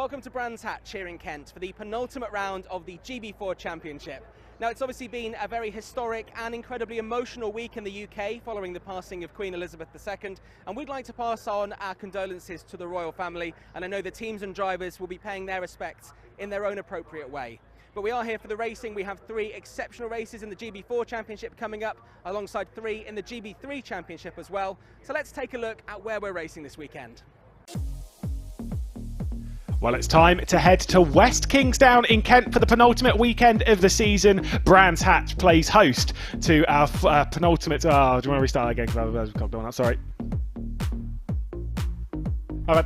Welcome to Brands Hatch here in Kent for the penultimate round of the GB4 Championship. Now, it's obviously been a very historic and incredibly emotional week in the UK following the passing of Queen Elizabeth II, and we'd like to pass on our condolences to the royal family, and I know the teams and drivers will be paying their respects in their own appropriate way. But we are here for the racing. We have 3 exceptional races in the GB4 Championship coming up, alongside 3 in the GB3 Championship as well. So let's take a look at where we're racing this weekend. Well, it's time to head to West Kingsdown in Kent for the penultimate weekend of the season. Brands Hatch plays host to our penultimate... Oh, do you want to restart again? Sorry. All right.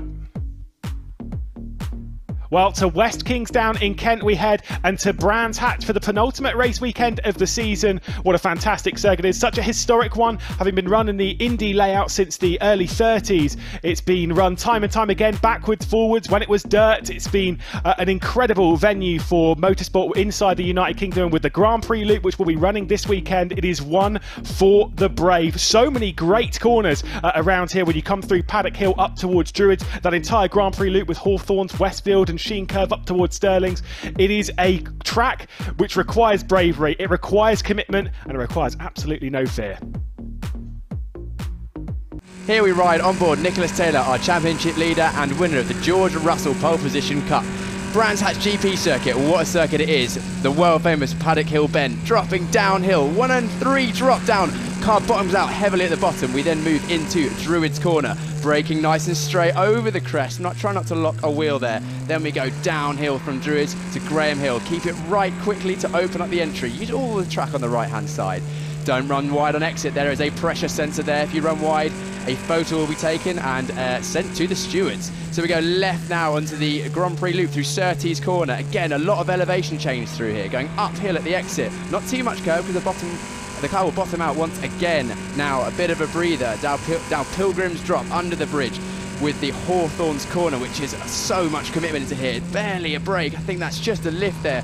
Well, to West Kingsdown in Kent we head, and to Brands Hatch for the penultimate race weekend of the season. What a fantastic circuit it is. Such a historic one, having been run in the Indy layout since the early 30s. It's been run time and time again, backwards, forwards, when it was dirt. It's been an incredible venue for motorsport inside the United Kingdom, with the Grand Prix loop, which will be running this weekend. It is one for the brave. So many great corners around here when you come through Paddock Hill up towards Druids. That entire Grand Prix loop with Hawthorns, Westfield and Sheen Curve up towards Stirlings. It is a track which requires bravery, it requires commitment, and it requires absolutely no fear. Here we ride on board Nicholas Taylor, our championship leader and winner of the George Russell Pole Position Cup. Brands Hatch GP circuit, what a circuit it is. The world famous Paddock Hill bend, dropping downhill, 1 and 3 drop down. Car bottoms out heavily at the bottom. We then move into Druids Corner, braking nice and straight over the crest. Try not to lock a wheel there. Then we go downhill from Druids to Graham Hill. Keep it right quickly to open up the entry. Use all the track on the right hand side. Don't run wide on exit. There is a pressure sensor there. If you run wide, a photo will be taken and sent to the stewards. So we go left now onto the Grand Prix loop through Surtees Corner. Again, a lot of elevation change through here, going uphill at the exit. Not too much curve because the car will bottom out once again. Now a bit of a breather down Pilgrim's Drop under the bridge with the Hawthorns Corner, which is so much commitment into here. Barely a brake. I think that's just a lift there.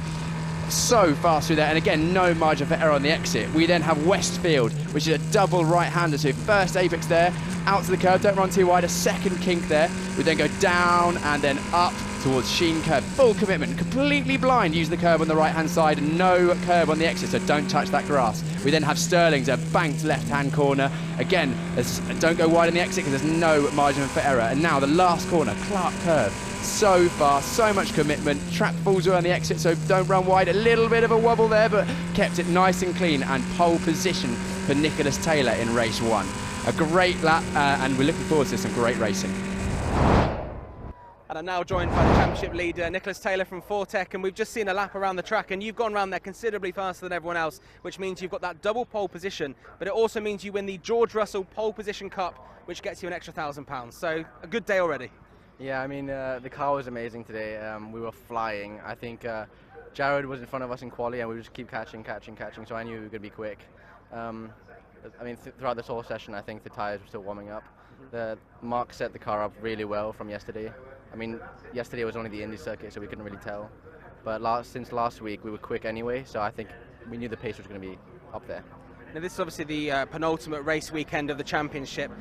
So fast through there, and again no margin for error on the exit. We then have Westfield, which is a double right-hander, so first apex there, out to the curb, don't run too wide, a second kink there. We then go down and then up towards Sheen Curve, full commitment, completely blind, use the curb on the right-hand side, no curb on the exit, so don't touch that grass. We then have Stirlings, a banked left-hand corner. Again, don't go wide on the exit because there's no margin for error. And now the last corner, Clark Curve. So fast, so much commitment. Track falls away on the exit, so don't run wide. A little bit of a wobble there, but kept it nice and clean, and pole position for Nicholas Taylor in race 1. A great lap, and we're looking forward to some great racing. And I'm now joined by the championship leader, Nicholas Taylor from Fortec, and we've just seen a lap around the track, and you've gone around there considerably faster than everyone else, which means you've got that double pole position, but it also means you win the George Russell Pole Position Cup, which gets you an extra £1,000. So a good day already. Yeah, I mean, the car was amazing today. We were flying. I think Jared was in front of us in quali, and we just keep catching, so I knew we were going to be quick. I mean, throughout this whole session, I think the tyres were still warming up. Mark set the car up really well from yesterday. I mean, yesterday was only the Indy circuit, so we couldn't really tell. But since last week, we were quick anyway, so I think we knew the pace was going to be up there. Now, this is obviously the penultimate race weekend of the championship.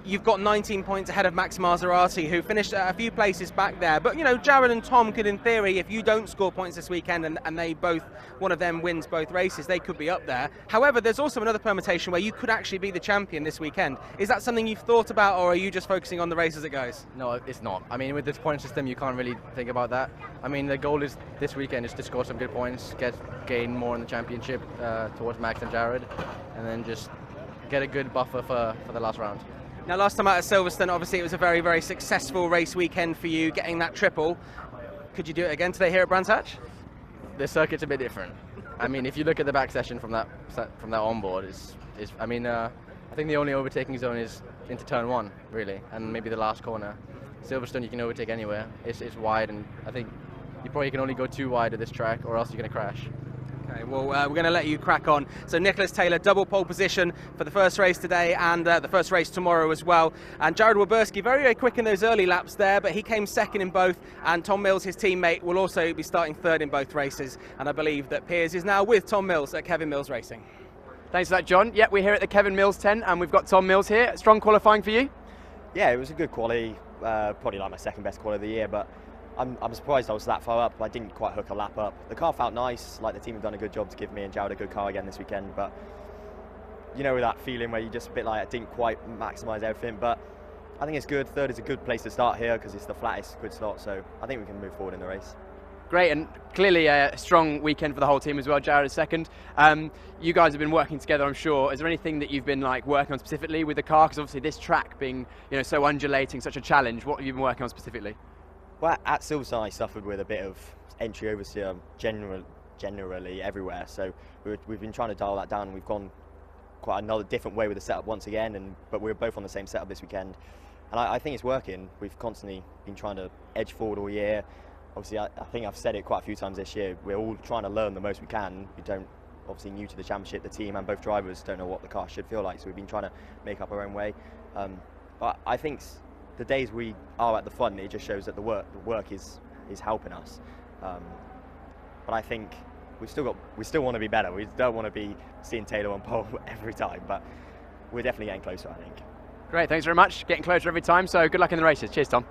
You've got 19 points ahead of Max Maserati, who finished a few places back there. But, you know, Jared and Tom could, in theory, if you don't score points this weekend and they both, one of them wins both races, they could be up there. However, there's also another permutation where you could actually be the champion this weekend. Is that something you've thought about, or are you just focusing on the race as it goes? No, it's not. I mean, with this point system, you can't really think about that. I mean, the goal is this weekend is to score some good points, gain more in the championship towards Max and Jared, and then just get a good buffer for the last round. Now, last time out at Silverstone, obviously it was a very, very successful race weekend for you, getting that triple. Could you do it again today here at Brands Hatch? The circuit's a bit different. I mean, if you look at the back session from that onboard, I think the only overtaking zone is into turn 1, really, and maybe the last corner. Silverstone you can overtake anywhere. It's wide, and I think you probably can only go too wide at this track, or else you're going to crash. Okay, well, we're going to let you crack on. So Nicholas Taylor, double pole position for the first race today and the first race tomorrow as well. And Jared Waberski, very, very quick in those early laps there, but he came second in both. And Tom Mills, his teammate, will also be starting third in both races. And I believe that Piers is now with Tom Mills at Kevin Mills Racing. Thanks for that, John. Yeah, we're here at the Kevin Mills 10, and we've got Tom Mills here. Strong qualifying for you? Yeah, it was a good quali. Probably like my second best quali of the year, but I'm surprised I was that far up. I didn't quite hook a lap up. The car felt nice, like the team have done a good job to give me and Jared a good car again this weekend, but you know that feeling where you just a bit like I didn't quite maximise everything, but I think it's good. Third is a good place to start here because it's the flattest good slot, so I think we can move forward in the race. Great, and clearly a strong weekend for the whole team as well. Jared is second. You guys have been working together, I'm sure. Is there anything that you've been like working on specifically with the car? Because obviously this track being so undulating, such a challenge. What have you been working on specifically? Well, at Silverstone I suffered with a bit of entry oversteer generally everywhere, so we've been trying to dial that down. We've gone quite another different way with the setup once again, but we're both on the same setup this weekend, and I think it's working. We've constantly been trying to edge forward all year. Obviously, I think I've said it quite a few times this year, we're all trying to learn the most we can. We don't, obviously new to the championship, the team and both drivers don't know what the car should feel like, so we've been trying to make up our own way. But I think the days we are at the front, it just shows that the work is helping us. But I think we still want to be better. We don't want to be seeing Taylor on pole every time, but we're definitely getting closer, I think. Great, thanks very much. Getting closer every time, so good luck in the races. Cheers, Tom.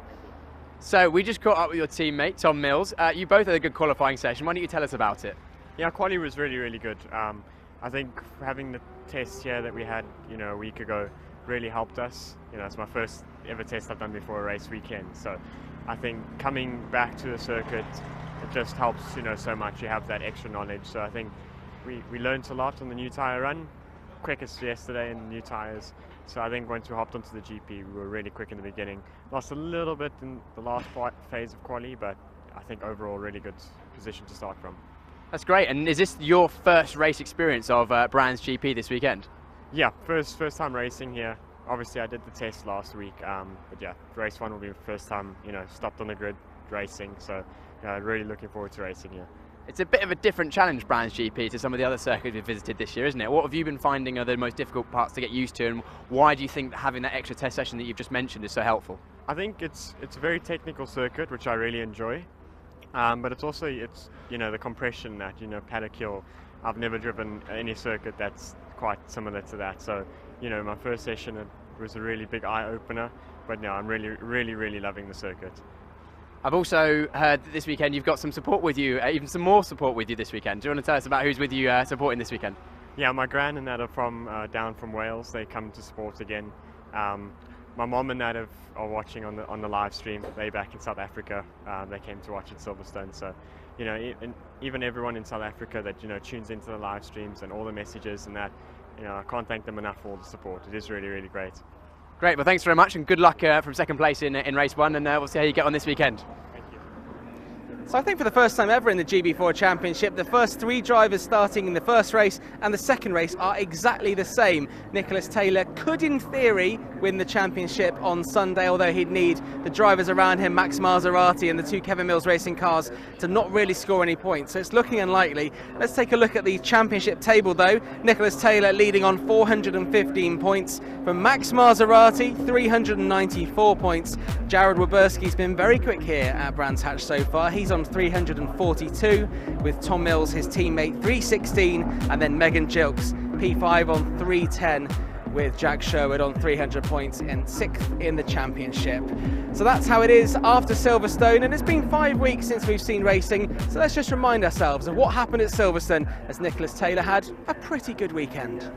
So we just caught up with your teammate, Tom Mills. You both had a good qualifying session. Why don't you tell us about it? Yeah, quali was really, really good. I think having the test here that we had, a week ago really helped us. It's my first ever test I've done before a race weekend. So I think coming back to the circuit, it just helps, so much. You have that extra knowledge. So I think we learned a lot on the new tyre run. Quickest yesterday in the new tyres. So I think once we hopped onto the GP, we were really quick in the beginning. Lost a little bit in the last phase of quali, but I think overall really good position to start from. That's great. And is this your first race experience of Brands GP this weekend? Yeah, first time racing here. Obviously I did the test last week, but yeah, race one will be the first time, stopped on the grid racing. So yeah, really looking forward to racing here. It's a bit of a different challenge, Brands GP, to some of the other circuits we've visited this year, isn't it? What have you been finding are the most difficult parts to get used to, and why do you think having that extra test session that you've just mentioned is so helpful? I think it's a very technical circuit, which I really enjoy, but it's also the compression that Paddock Hill. I've never driven any circuit that's quite similar to that. So my first session it was a really big eye opener, but now I'm really loving the circuit. I've also heard that this weekend you've got some support with you, even some more support with you this weekend. Do you want to tell us about who's with you supporting this weekend? Yeah, my gran and that are from down from Wales. They come to support again. My mom and that are watching on the live stream. They're back in South Africa. They came to watch at Silverstone. So, even everyone in South Africa that tunes into the live streams and all the messages and that, I can't thank them enough for all the support. It is really great. Great, well thanks very much and good luck from second place in race one, and we'll see how you get on this weekend. So I think for the first time ever in the GB4 Championship, the first three drivers starting in the first race and the second race are exactly the same. Nicholas Taylor could, in theory, win the championship on Sunday, although he'd need the drivers around him, Max Maserati and the two Kevin Mills Racing cars, to not really score any points. So it's looking unlikely. Let's take a look at the championship table, though. Nicholas Taylor leading on 415 points. From Max Maserati, 394 points. Jared Waberski's been very quick here at Brands Hatch so far. He's on 342, with Tom Mills, his teammate, 316, and then Megan Gilks, P5 on 310, with Jack Sherwood on 300 points in 6th in the championship. So that's how it is after Silverstone, and it's been 5 weeks since we've seen racing, so let's just remind ourselves of what happened at Silverstone, as Nicholas Taylor had a pretty good weekend.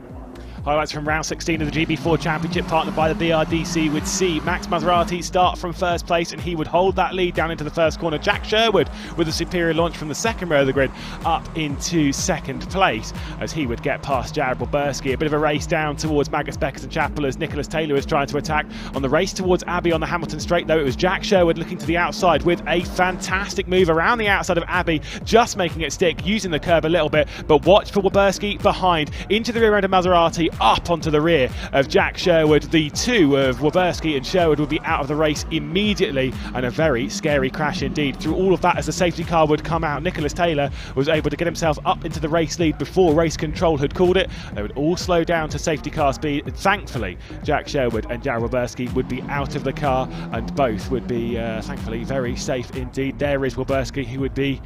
Highlights from round 16 of the GB4 Championship, partnered by the BRDC, would see Max Maserati start from first place, and he would hold that lead down into the first corner. Jack Sherwood with a superior launch from the second row of the grid up into second place, as he would get past Jared Waberski. A bit of a race down towards Magus Beckers and Chapel as Nicholas Taylor was trying to attack. On the race towards Abbey on the Hamilton Straight, though, it was Jack Sherwood looking to the outside with a fantastic move around the outside of Abbey, just making it stick, using the curb a little bit, but watch for Waberski behind, into the rear end of Maserati, up onto the rear of Jack Sherwood. The two of Waberski and Sherwood would be out of the race immediately, and a very scary crash indeed. Through all of that, as the safety car would come out, Nicholas Taylor was able to get himself up into the race lead before race control had called it. They would all slow down to safety car speed. Thankfully, Jack Sherwood and Jared Waberski would be out of the car, and both would be thankfully very safe indeed. There is Waberski, who would be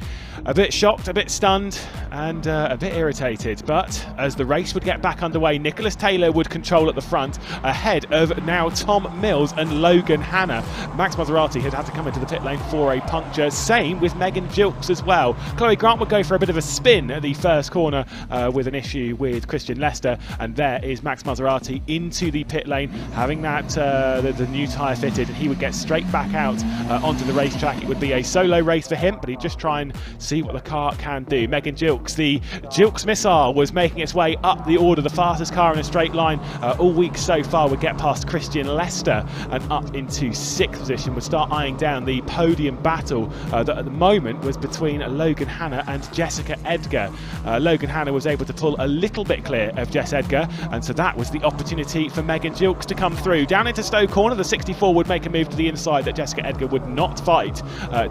a bit shocked, a bit stunned, and a bit irritated. But as the race would get back underway, Nicholas Nicholas Taylor would control at the front, ahead of now Tom Mills and Logan Hanna. Max Maserati had to come into the pit lane for a puncture, same with Megan Gilks as well. Chloe Grant would go for a bit of a spin at the first corner with an issue with Christian Lester, and there is Max Maserati into the pit lane, having that the new tyre fitted, and he would get straight back out onto the racetrack. It would be a solo race for him, but he'd just try and see what the car can do. Megan Gilks, the Gilks missile, was making its way up the order, the fastest car in a straight line all week so far, would get past Christian Lester and up into 6th position, would start eyeing down the podium battle that at the moment was between Logan Hanna and Jessica Edgar. Logan Hanna was able to pull a little bit clear of Jess Edgar, and so that was the opportunity for Megan Gilks to come through. Down into Stowe Corner, the 64 would make a move to the inside that Jessica Edgar would not fight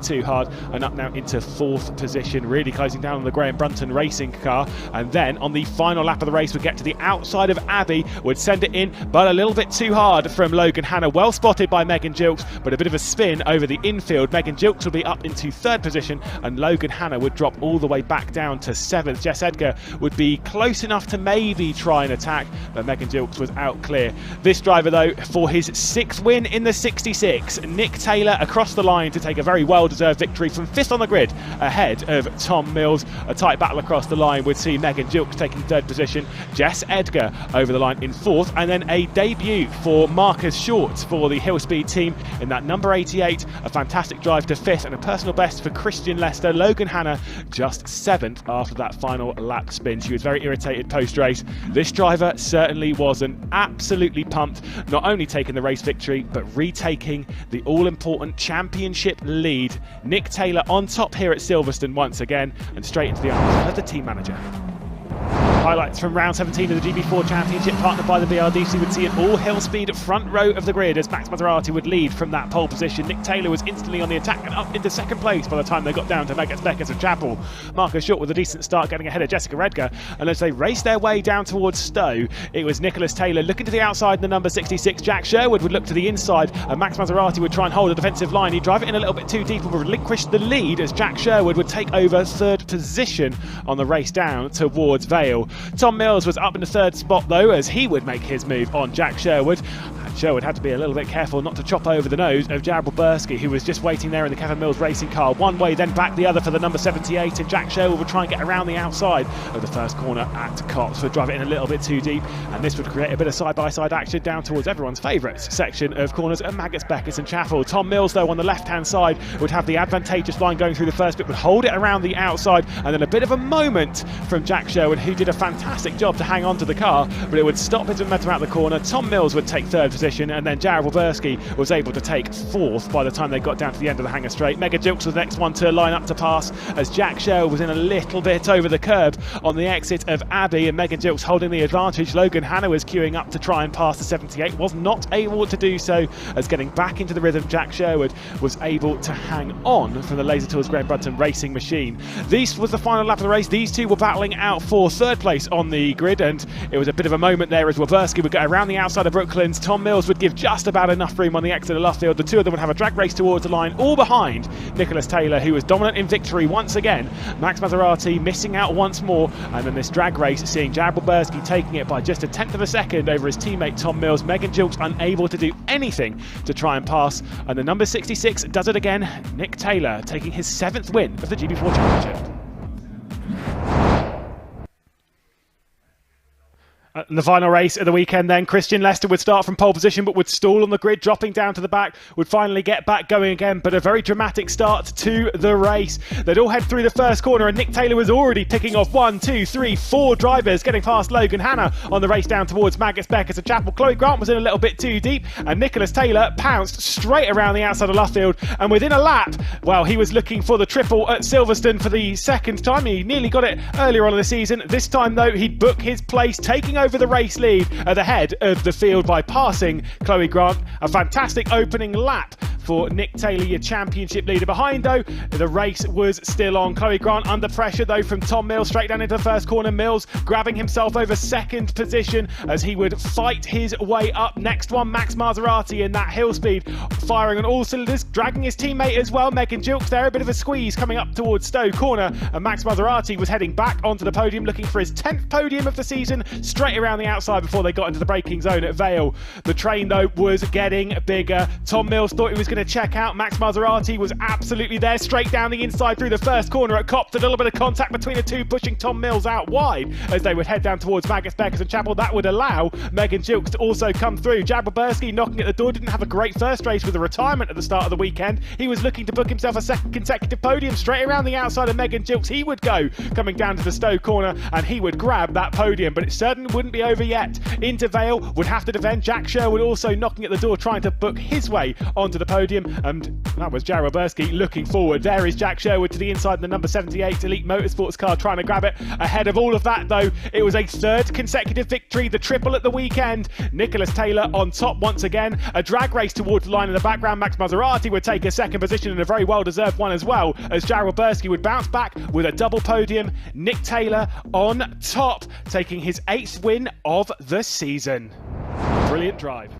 too hard, and up now into 4th position, really closing down on the Graham Brunton racing car. And then on the final lap of the race would get to the outside of Abbey, would send it in, but a little bit too hard from Logan Hanna. Well spotted by Megan Gilks, but a bit of a spin over the infield. Megan Gilks would be up into 3rd position, and Logan Hanna would drop all the way back down to 7th. Jess Edgar would be close enough to maybe try and attack, but Megan Gilks was out clear. This driver, though, for his 6th win in the 66, Nick Taylor across the line to take a very well-deserved victory from 5th on the grid, ahead of Tom Mills. A tight battle across the line would see Megan Gilks taking 3rd position, Jess Edgar over the line in 4th, and then a debut for Marcus Short for the Hill Speed team in that number 88. A fantastic drive to 5th, and a personal best for Christian Lester. Logan Hanna just 7th after that final lap spin. She was very irritated post-race. This driver certainly wasn't. Absolutely pumped, not only taking the race victory, but retaking the all-important championship lead. Nick Taylor on top here at Silverstone once again, and straight into the arms of the team manager. Highlights from round 17 of the GB4 Championship, partnered by the BRDC, would see an all-hill speed front row of the grid as Max Maserati would lead from that pole position. Nick Taylor was instantly on the attack and up into 2nd place by the time they got down to Megas Beckers of Chapel. Marcus Short with a decent start, getting ahead of Jessica Edgar, and as they raced their way down towards Stowe, it was Nicholas Taylor looking to the outside in the number 66. Jack Sherwood would look to the inside, and Max Maserati would try and hold a defensive line. He'd drive it in a little bit too deep and would relinquish the lead as Jack Sherwood would take over 3rd position on the race down towards Vale. Tom Mills was up in the 3rd spot though, as he would make his move on Jack Sherwood. Sherwood had to be a little bit careful not to chop over the nose of Jared Wilberski, who was just waiting there in the Kevin Mills racing car. One way, then back the other for the number 78, and Jack Sherwood would try and get around the outside of the first corner at Cox. Would drive it in a little bit too deep, and this would create a bit of side-by-side action down towards everyone's favourite section of corners at Maggotts, Beckers and Chapel. Tom Mills, though, on the left-hand side would have the advantageous line going through the first bit, would hold it around the outside, and then a bit of a moment from Jack Sherwood, who did a fantastic job to hang on to the car, but it would stop his momentum out the corner. Tom Mills would take 3rd position, and then Jared Wilberski was able to take 4th by the time they got down to the end of the hangar straight. Megan Gilks was the next one to line up to pass, as Jack Sherwood was in a little bit over the curb on the exit of Abbey, and Megan Gilks holding the advantage. Logan Hanna was queuing up to try and pass the 78, was not able to do so, as getting back into the rhythm, Jack Sherwood was able to hang on from the Laser Tools Graham Brunton racing machine. This was the final lap of the race. These two were battling out for 3rd place on the grid, and it was a bit of a moment there as Wilberski would go around the outside of Brooklands. Tom Mills would give just about enough room on the exit of Luffield. The two of them would have a drag race towards the line, all behind Nicholas Taylor, who was dominant in victory once again. Max Maserati missing out once more, and then this drag race seeing Jared Wilberski taking it by just 1/10 of a second over his teammate Tom Mills. Megan Gilks unable to do anything to try and pass, and the number 66 does it again. Nick Taylor taking his 7th win of the GB4 Championship. In the final race of the weekend then, Christian Lester would start from pole position but would stall on the grid, dropping down to the back, would finally get back going again, but a very dramatic start to the race. They'd all head through the first corner, and Nick Taylor was already picking off 1, 2, 3, 4 drivers, getting past Logan Hanna on the race down towards Maggotts, Beckers and Chapel. Chloe Grant was in a little bit too deep, and Nicholas Taylor pounced straight around the outside of Luffield, and within a lap, well, he was looking for the triple at Silverstone for the 2nd time. He nearly got it earlier on in the season. This time though, he'd book his place, taking over the race lead at the head of the field by passing Chloe Grant. A fantastic opening lap for Nick Taylor, your championship leader. Behind, though, the race was still on. Chloe Grant under pressure, though, from Tom Mills straight down into the first corner. Mills grabbing himself over second position as he would fight his way up. Next one, Max Maserati in that hill speed, firing on all cylinders, dragging his teammate as well. Megan Gilks there, a bit of a squeeze coming up towards Stowe Corner, and Max Maserati was heading back onto the podium, looking for his 10th podium of the season, straight around the outside before they got into the braking zone at Vale. The train, though, was getting bigger. Tom Mills thought he was going to check out. Max Maserati was absolutely there, straight down the inside through the first corner at Copse. A little bit of contact between the two, pushing Tom Mills out wide as they would head down towards Magus, Beckers and Chapel. That would allow Megan Gilks to also come through. Jad Boberski knocking at the door, didn't have a great first race with a retirement at the start of the weekend. He was looking to book himself a second consecutive podium. Straight around the outside of Megan Gilks he would go, coming down to the Stowe Corner, and he would grab that podium, but it certainly wouldn't be over yet. Into Vale would have to defend. Jack Sherwood also knocking at the door, trying to book his way onto the podium, and that was Jarrod Bursky looking forward. There is Jack Sherwood to the inside, the number 78 Elite Motorsports car, trying to grab it. Ahead of all of that, though, it was a third consecutive victory, the triple at the weekend. Nicholas Taylor on top once again. A drag race towards the line in the background. Max Maserati would take a second position, and a very well-deserved one as well, as Jarrod Bursky would bounce back with a double podium. Nick Taylor on top, taking his 8th win of the season. Brilliant drive.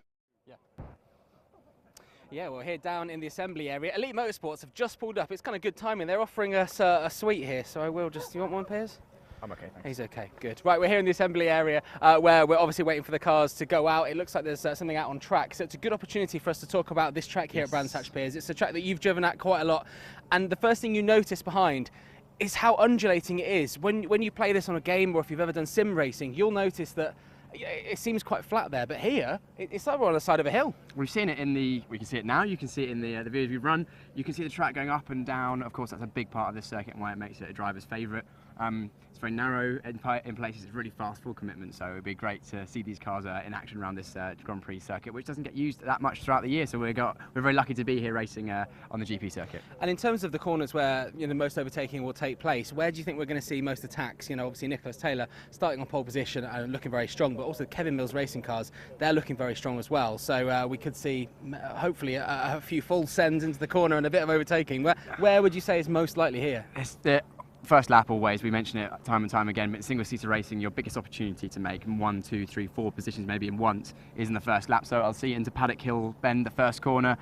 Yeah, well, here down in the assembly area, Elite Motorsports have just pulled up. It's kind of good timing. They're offering us a sweet here, so I will just... You want one, Piers? I'm okay, thanks. He's okay, good. Right, we're here in the assembly area where we're obviously waiting for the cars to go out. It looks like there's something out on track, so it's a good opportunity for us to talk about this track here at Brands Hatch, Piers. It's a track that you've driven at quite a lot, and the first thing you notice behind is how undulating it is. When you play this on a game, or if you've ever done sim racing, you'll notice that it seems quite flat there, but here it's like we're on the side of a hill. We've seen it we can see it now, you can see it in the videos we've run, you can see the track going up and down. Of course, that's a big part of this circuit and why it makes it a driver's favourite. It's very narrow in places, it's really fast, full commitment, so it would be great to see these cars in action around this Grand Prix circuit, which doesn't get used that much throughout the year, so we're very lucky to be here racing on the GP circuit. And in terms of the corners where the most overtaking will take place, where do you think we're going to see most attacks? Obviously Nicholas Taylor starting on pole position and looking very strong, but also Kevin Mills Racing cars, they're looking very strong as well, so we could see hopefully a few full sends into the corner and a bit of overtaking. Where would you say is most likely here? It's the first lap always, we mention it time and time again, but single-seater racing, your biggest opportunity to make 1, 2, 3, 4 positions maybe in once is in the first lap. So I'll see into Paddock Hill Bend, the first corner,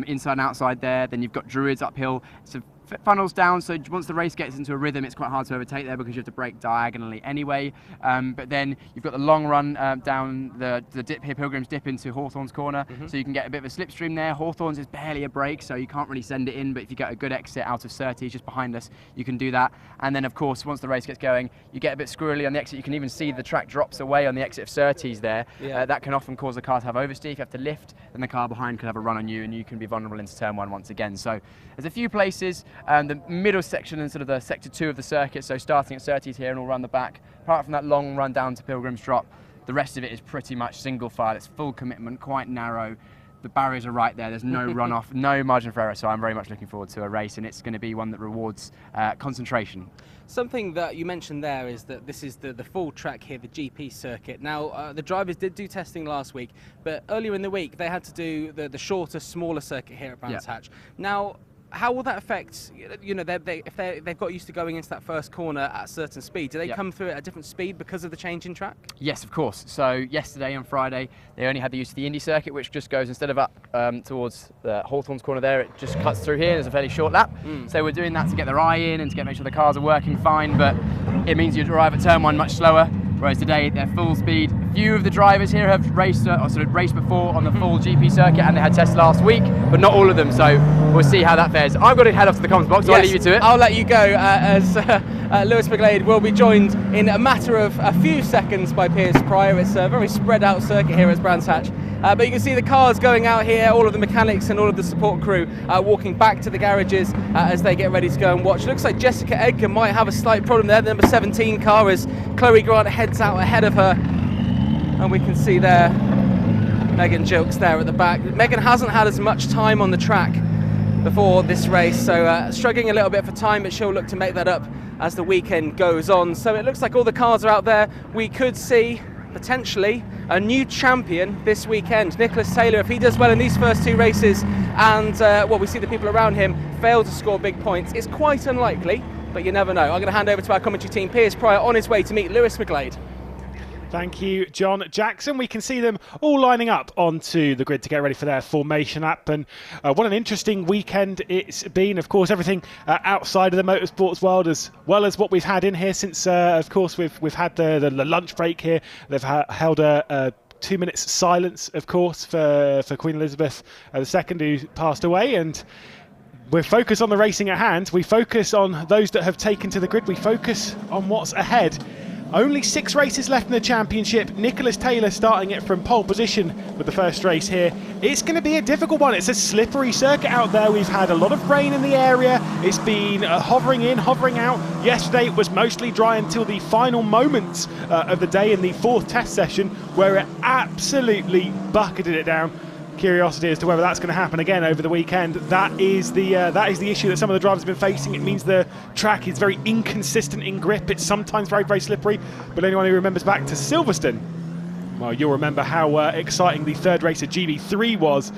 inside and outside there. Then you've got Druids uphill. So funnels down, so once the race gets into a rhythm, it's quite hard to overtake there because you have to brake diagonally anyway. But then you've got the long run down the dip here, Pilgrim's Dip into Hawthorne's Corner, so you can get a bit of a slipstream there. Hawthorne's is barely a break, so you can't really send it in, but if you get a good exit out of Surtees just behind us, you can do that. And then, of course, once the race gets going, you get a bit squirrely on the exit. You can even see the track drops away on the exit of Surtees there. Yeah. That can often cause the car to have oversteer. If you have to lift, then the car behind could have a run on you, and you can be vulnerable into turn 1 once again. So there's a few places, the middle section and sort of the sector 2 of the circuit, so starting at Surtees here and all around the back, apart from that long run down to Pilgrim's Drop, the rest of it is pretty much single file. It's full commitment, quite narrow. The barriers are right there, there's no runoff, no margin for error, so I'm very much looking forward to a race, and it's going to be one that rewards concentration. Something that you mentioned there is that this is the full track here, the GP circuit. Now, the drivers did do testing last week, but earlier in the week they had to do the shorter, smaller circuit here at Brands Hatch. Now, how will that affect, if they've got used to going into that first corner at a certain speed, do they come through at a different speed because of the change in track? Yes, of course. So yesterday and Friday, they only had the use of the Indy circuit, which just goes, instead of up towards the Hawthorne's Corner there, it just cuts through here. There's a fairly short lap. So we're doing that to get their eye in and to make sure the cars are working fine, but it means you arrive at turn 1 much slower. Whereas today they're full speed. A few of the drivers here have raced before on the full GP circuit, and they had tests last week, but not all of them. So we'll see how that fares. I've got to head off to the comms box, so I'll leave you to it. I'll let you go as Lewis McGlade will be joined in a matter of a few seconds by Piers Pryor. It's a very spread out circuit here at Brands Hatch. But you can see the cars going out here, all of the mechanics and all of the support crew walking back to the garages as they get ready to go and watch. Looks like Jessica Edgar might have a slight problem there, the number 17 car, as Chloe Grant heads out ahead of her. And we can see there Megan Gilks there at the back. Megan hasn't had as much time on the track before this race, so struggling a little bit for time, but she'll look to make that up as the weekend goes on. So it looks like all the cars are out there. We could see potentially a new champion this weekend. Nicholas Taylor, if he does well in these first 2 races and we see the people around him fail to score big points, it's quite unlikely, but you never know. I'm going to hand over to our commentary team. Piers Pryor on his way to meet Lewis McGlade. Thank you, John Jackson. We can see them all lining up onto the grid to get ready for their formation lap. And what an interesting weekend it's been. Of course, everything outside of the motorsports world, as well as what we've had in here since, of course, we've had the lunch break here. They've held a 2 minutes silence, of course, for Queen Elizabeth II, who passed away. And we're focused on the racing at hand. We focus on those that have taken to the grid. We focus on what's ahead. Only 6 races left in the championship. Nicholas Taylor starting it from pole position with the first race here. It's going to be a difficult one. It's a slippery circuit out there. We've had a lot of rain in the area. It's been hovering in, hovering out. Yesterday it was mostly dry until the final moments of the day in the 4th test session, where it absolutely bucketed it down. Curiosity as to whether that's going to happen again over the weekend. That is the issue that some of the drivers have been facing. It means the track is very inconsistent in grip. It's sometimes very, very slippery. But anyone who remembers back to Silverstone, well, you'll remember how exciting the 3rd race at GB3 was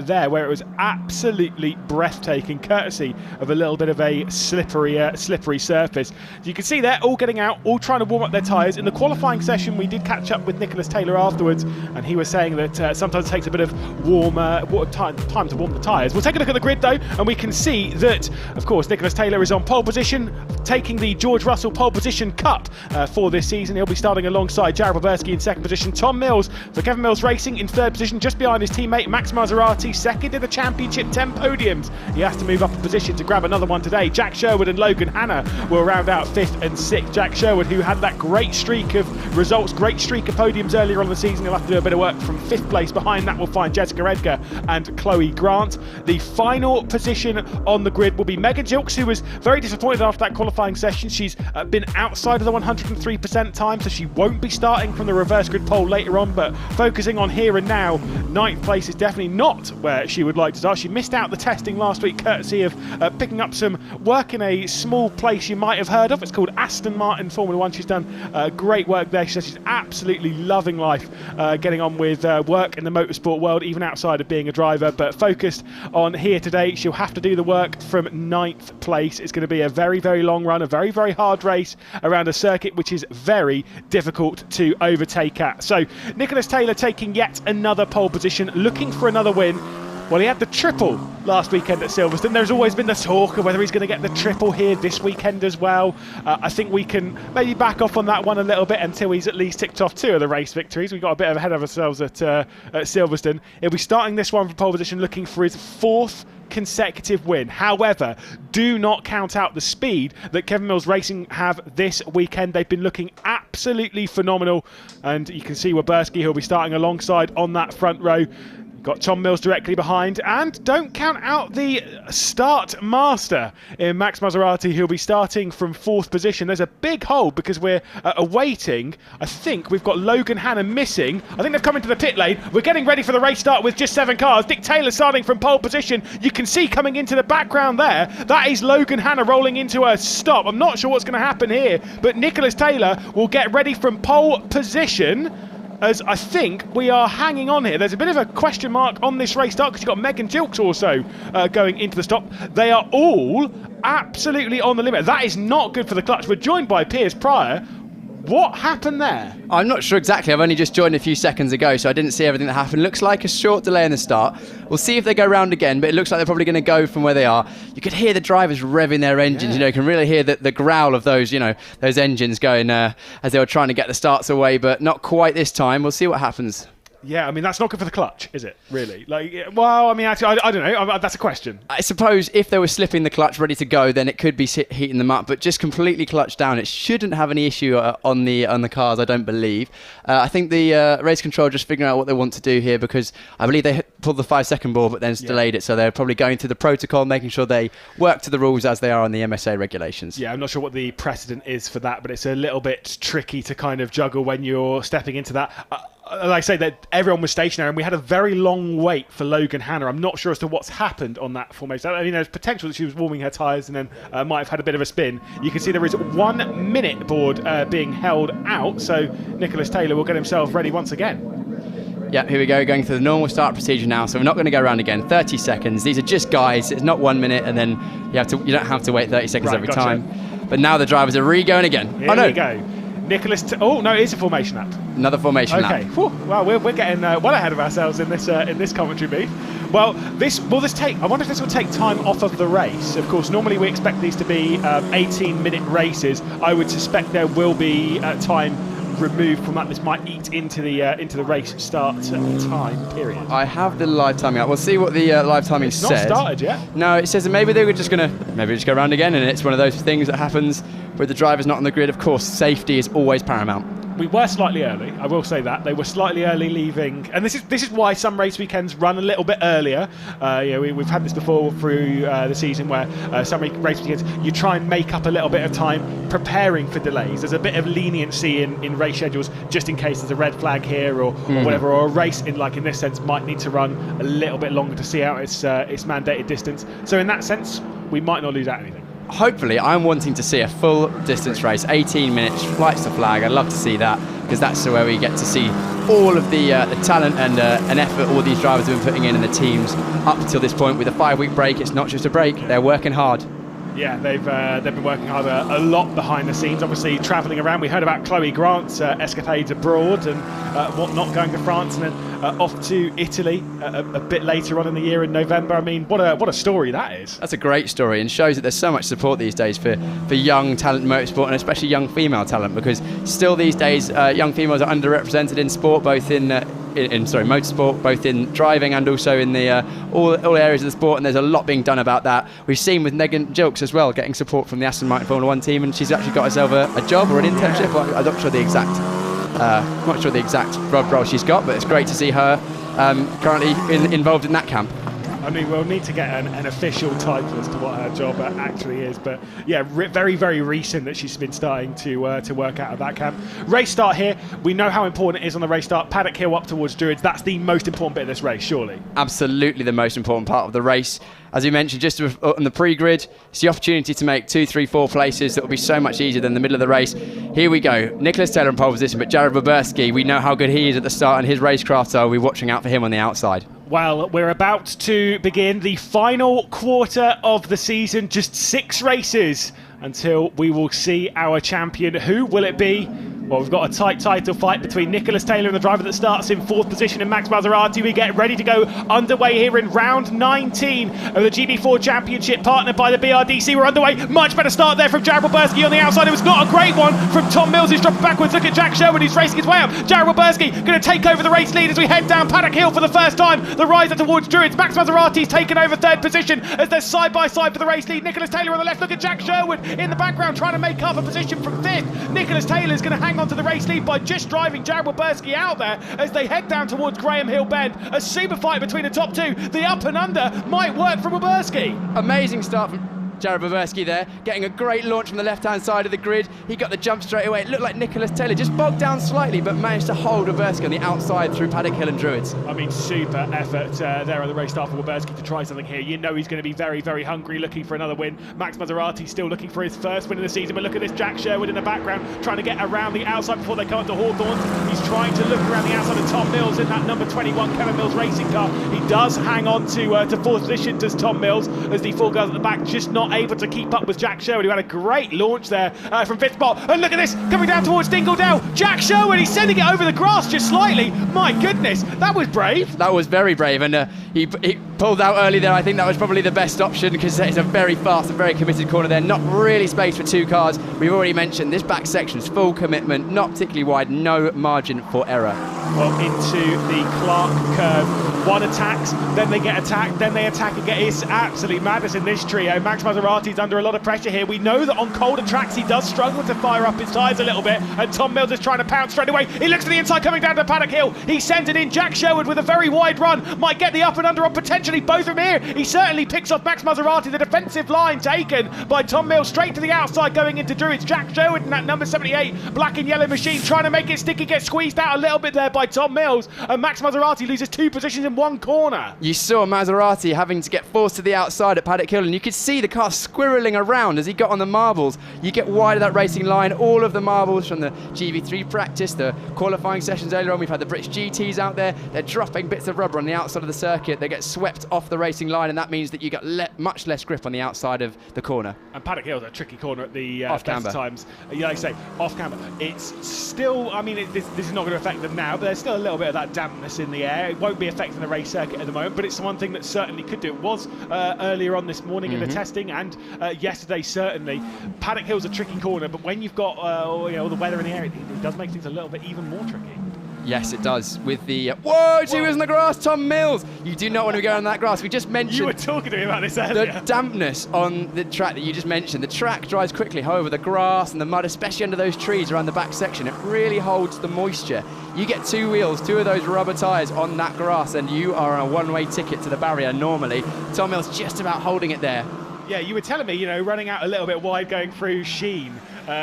there, where it was absolutely breathtaking, courtesy of a little bit of a slippery surface. You can see they're all getting out, all trying to warm up their tyres. In the qualifying session, we did catch up with Nicholas Taylor afterwards, and he was saying that sometimes it takes a bit of time to warm the tyres. We'll take a look at the grid, though, and we can see that, of course, Nicholas Taylor is on pole position, taking the George Russell Pole Position Cup for this season. He'll be starting alongside Jared Boberski in 2nd position. Tom Mills for Kevin Mills Racing in 3rd position, just behind his teammate Max Maserati, 2nd in the championship, 10 podiums. He has to move up a position to grab another one today. Jack Sherwood and Logan Hanna will round out 5th and 6th. Jack Sherwood, who had that great streak of results, great streak of podiums earlier on in the season, he'll have to do a bit of work from 5th place. Behind that we'll find Jessica Edgar and Chloe Grant. The final position on the grid will be Megan Gilks, who was very disappointed after that qualifying session. She's been outside of the 103% time, so she won't be starting from the reverse grid pole later on, but focusing on here and now, 9th place is definitely not where she would like to start. She missed out the testing last week, courtesy of picking up some work in a small place you might have heard of. It's called Aston Martin Formula 1. She's done great work there. She says she's absolutely loving life, getting on with work in the motorsport world, even outside of being a driver, but focused on here today. She'll have to do the work from 9th place. It's going to be a very, very long run, a very, very hard race around a circuit which is very difficult to overtake at. So Nicholas Taylor taking yet another pole position, looking for another win. Well, he had the triple last weekend at Silverstone. There's always been the talk of whether he's going to get the triple here this weekend as well. I think we can maybe back off on that one a little bit until he's at least ticked off 2 of the race victories. We got a bit ahead of ourselves at Silverstone. He'll be starting this one from pole position, looking for his 4th consecutive win. However, do not count out the speed that Kevin Mills Racing have this weekend. They've been looking absolutely phenomenal, and you can see Weberski, who'll be starting alongside on that front row. Got Tom Mills directly behind, and don't count out the start master in Max Maserati, who'll be starting from 4th position. There's a big hole because we're awaiting. I think we've got Logan Hanna missing. I think they've come into the pit lane. We're getting ready for the race start with just 7 cars. Nick Taylor starting from pole position. You can see coming into the background there, that is Logan Hanna rolling into a stop. I'm not sure what's going to happen here, but Nicholas Taylor will get ready from pole position, as I think we are hanging on here. There's a bit of a question mark on this race start because you've got Megan Gilks also going into the stop. They are all absolutely on the limit. That is not good for the clutch. We're joined by Piers Pryor. What happened there? I'm not sure exactly. I've only just joined a few seconds ago, so I didn't see everything that happened. Looks like a short delay in the start. We'll see if they go round again, but it looks like they're probably going to go from where they are. You could hear the drivers revving their engines. You know, you can really hear the growl of those, those engines going as they were trying to get the starts away, but not quite this time. We'll see what happens. Yeah, I mean, that's not good for the clutch, is it? Really? Well, I mean, actually, I don't know. That's a question. I suppose if they were slipping the clutch ready to go, then it could be heating them up. But just completely clutched down, it shouldn't have any issue on the cars, I don't believe. I think the race control just figuring out what they want to do here, because I believe they pulled the 5-second ball, but then delayed it. So they're probably going through the protocol, making sure they work to the rules as they are on the MSA regulations. Yeah, I'm not sure what the precedent is for that, but it's a little bit tricky to kind of juggle when you're stepping into that. like I say, that everyone was stationary, and we had a very long wait for Logan Hannah. I'm not sure as to what's happened on that formation. I mean, there's potential that she was warming her tyres and then might have had a bit of a spin. You can see there is 1 minute board being held out, so Nicholas Taylor will get himself ready once again. Yeah, here we go, going through the normal start procedure now. So we're not going to go around again. 30 seconds. These are just guides. It's not 1 minute, and then you don't have to wait 30 seconds every time. But now the drivers are re-going again. Here we go. Nicholas. Oh no, it is a formation lap. Another formation lap. Okay. Whew. Well, we're getting well ahead of ourselves in this commentary booth. Well, I wonder if this will take time off of the race. Of course, normally we expect these to be 18-minute races. I would suspect there will be time removed from that. This might eat into the race start time period. I have the live timing up. We'll see what the live timing says. It's not started yet. No, it says that maybe they were just going to just go around again, and it's one of those things that happens with the drivers not on the grid. Of course, safety is always paramount. We were slightly early, I will say that. They were slightly early leaving, and this is why some race weekends run a little bit earlier. We've had this before through the season, where some race weekends you try and make up a little bit of time preparing for delays. There's a bit of leniency in race schedules, just in case there's a red flag here or whatever, or a race in this sense might need to run a little bit longer to see out its mandated distance. So in that sense, we might not lose out anything. Hopefully, I'm wanting to see a full distance race, 18 minutes, flights to flag. I'd love to see that, because that's where we get to see all of the talent and effort all these drivers have been putting in the teams up until this point. With a 5-week break, it's not just a break, they're working hard. Yeah, they've been working hard a lot behind the scenes, obviously travelling around. We heard about Chloe Grant's escapades abroad and whatnot, going to France and then off to Italy a bit later on in the year in November. I mean, what a story that is. That's a great story, and shows that there's so much support these days for young talent in motorsport, and especially young female talent, because still these days young females are underrepresented in sport, both in motorsport, both in driving and also in the all areas of the sport, and there's a lot being done about that. We've seen with Megan Gilks as well, getting support from the Aston Martin Formula 1 team, and she's actually got herself a job or an internship. I'm not sure the exact role she's got, but it's great to see her currently involved in that camp. I mean, we'll need to get an official title as to what her job actually is, but yeah, very, very recent that she's been starting to work out of that camp. Race start here. We know how important it is on the race start. Paddock Hill up towards Druids. That's the most important bit of this race, surely. Absolutely the most important part of the race. As we mentioned, just on the pre-grid, it's the opportunity to make 2, 3, 4 places that will be so much easier than the middle of the race. Here we go. Nicholas Taylor in pole position, but Jared Boberski, we know how good he is at the start, and his racecraft, so we're watching out for him on the outside. Well, we're about to begin the final quarter of the season. Just 6 races until we will see our champion. Who will it be? Well, we've got a tight title fight between Nicholas Taylor and the driver that starts in 4th position in Max Maserati. We get ready to go underway here in round 19 of the GB4 Championship, partnered by the BRDC. We're underway. Much better start there from Jared Boberski on the outside. It was not a great one from Tom Mills, who's dropping backwards. Look at Jack Sherwood, who's racing his way up. Jared Boberski going to take over the race lead as we head down Paddock Hill for the first time. The riser towards Druids. Max Maserati's taken over 3rd position as they're side by side for the race lead. Nicholas Taylor on the left. Look at Jack Sherwood in the background trying to make up a position from 5th. Nicholas Taylor's going to hang on to the race lead by just driving Jared Boberski out there as they head down towards Graham Hill Bend. A super fight between the top 2. The up and under might work for Boberski. Amazing start from Jared Boberski there, getting a great launch from the left-hand side of the grid. He got the jump straight away. It looked like Nicholas Taylor just bogged down slightly, but managed to hold Boberski on the outside through Paddock Hill and Druids. I mean, super effort there at the race start for Boberski to try something here. You know he's going to be very, very hungry, looking for another win. Max Maserati still looking for his first win of the season, but look at this Jack Sherwood in the background, trying to get around the outside before they come up to Hawthorns. He's trying to look around the outside of Tom Mills in that number 21 Kevin Mills racing car. He does hang on to 4th position, does Tom Mills, as the 4 guys at the back just not able to keep up with Jack Sherwood, who had a great launch there from 5th spot. And look at this, coming down towards Dingledale. Jack Sherwood, he's sending it over the grass just slightly. My goodness, that was brave. That was very brave, and he pulled out early there. I think that was probably the best option, because it's a very fast and very committed corner there. Not really space for 2 cars. We've already mentioned this back section's full commitment, not particularly wide, no margin for error. Well, into the Clark curve. One attacks, then they get attacked, then they attack again. It's absolute madness in this trio. Max Maserati's under a lot of pressure here. We know that on colder tracks he does struggle to fire up his tyres a little bit, and Tom Mills is trying to pounce straight away. He looks to the inside coming down to Paddock Hill. He sends it in. Jack Sherwood with a very wide run might get the up and under on potential potentially both of them here. He certainly picks off Max Maserati. The defensive line taken by Tom Mills straight to the outside going into Druids. Jack Sherwood in that number 78 black and yellow machine trying to make it sticky, gets squeezed out a little bit there by Tom Mills, and Max Maserati loses 2 positions in one corner. You saw Maserati having to get forced to the outside at Paddock Hill, and you could see the car squirreling around as he got on the marbles. You get wide of that racing line, all of the marbles from the GV3 practice, the qualifying sessions earlier on. We've had the British GTs out there. They're dropping bits of rubber on the outside of the circuit. They get swept off the racing line, and that means that you get much less grip on the outside of the corner. And Paddock Hill's a tricky corner at the off best camber. Times. Like I say, off camber. It's still, I mean, this is not going to affect them now, but there's still a little bit of that dampness in the air. It won't be affecting the race circuit at the moment, but it's one thing that certainly could do. It was earlier on this morning in the testing, and yesterday certainly. Paddock Hill's a tricky corner, but when you've got all the weather in the air, it does make things a little bit even more tricky. Yes, it does. With the whoa, 2 wheels in the grass, Tom Mills. You do not want to be going on that grass. We just mentioned You were talking to me about this earlier. the dampness on the track that you just mentioned. The track dries quickly. However, the grass and the mud, especially under those trees around the back section, it really holds the moisture. You get 2 wheels, 2 of those rubber tyres on that grass, and you are on a one-way ticket to the barrier normally. Tom Mills just about holding it there. Yeah, you were telling me, running out a little bit wide going through Sheen.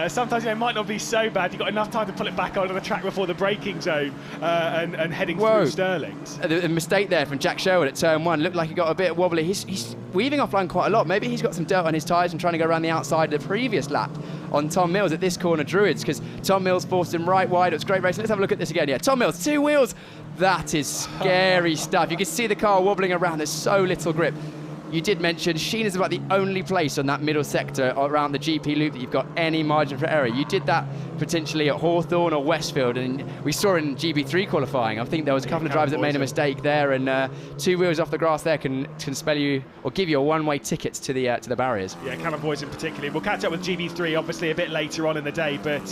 Sometimes it might not be so bad. You've got enough time to pull it back onto the track before the braking zone and heading through Stirling's. The mistake there from Jack Sherwood at turn 1 looked like he got a bit wobbly. He's weaving offline quite a lot. Maybe he's got some dirt on his tyres and trying to go around the outside of the previous lap on Tom Mills at this corner, Druids, because Tom Mills forced him right wide. It was great racing. Let's have a look at this again. Yeah, Tom Mills, 2 wheels. That is scary stuff. You can see the car wobbling around. There's so little grip. You did mention Sheen is about the only place on that middle sector around the GP loop that you've got any margin for error. You did that potentially at Hawthorne or Westfield, and we saw in GB3 qualifying. I think there was a couple of drivers that made a mistake there, and 2 wheels off the grass there can spell you or give you a one-way ticket to the barriers. Yeah, Callum Boyson particularly. We'll catch up with GB3 obviously a bit later on in the day, but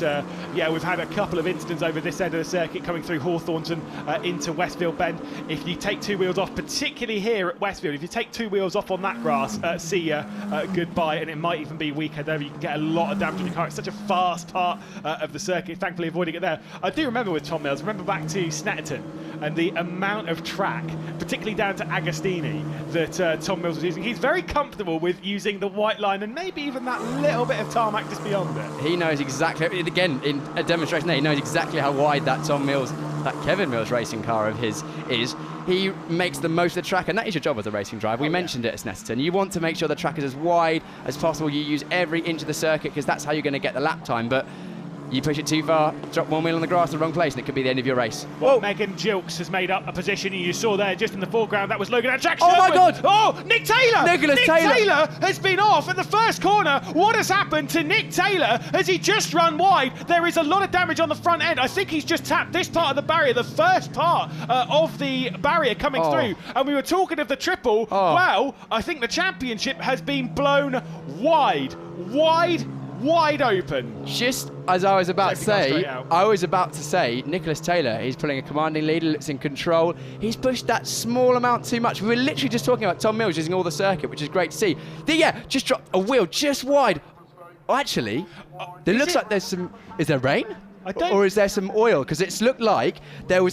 yeah, we've had a couple of incidents over this end of the circuit coming through Hawthornton into Westfield Bend. If you take 2 wheels off, particularly here at Westfield, if you take 2 wheels off on that grass, see ya, goodbye, and it might even be weaker there. You can get a lot of damage on your car. It's such a fast part of the circuit, thankfully avoiding it there. I do remember with Tom Mills, remember back to Snetterton and the amount of track, particularly down to Agostini, that Tom Mills was using. He's very comfortable with using the white line and maybe even that little bit of tarmac just beyond it. He knows exactly, again, in a demonstration there, he knows exactly how wide that Kevin Mills racing car of his is. He makes the most of the track, and that is your job as a racing driver. We mentioned it at Snetterton. You want to make sure the track is as wide as possible. You use every inch of the circuit because that's how you're going to get the lap time. But you push it too far, drop 1 wheel on the grass in the wrong place, and it could be the end of your race. Well, Megan Gilks has made up a position, and you saw there just in the foreground, that was Logan and Jack Oh Sherwood. my God! Oh, Nick Taylor! Nick Taylor has been off at the first corner. What has happened to Nick Taylor? Has he just run wide? There is a lot of damage on the front end. I think he's just tapped this part of the barrier, the first part of the barrier coming through. And we were talking of the triple. Well, I think the championship has been blown wide open. Just as I was about to say, Nicholas Taylor, he's pulling a commanding lead, looks in control. He's pushed that small amount too much. We were literally just talking about Tom Mills using all the circuit, which is great to see. Just dropped a wheel just wide. Oh, actually, it looks like there's some. Is there rain? Or is there some oil? Because it's looked like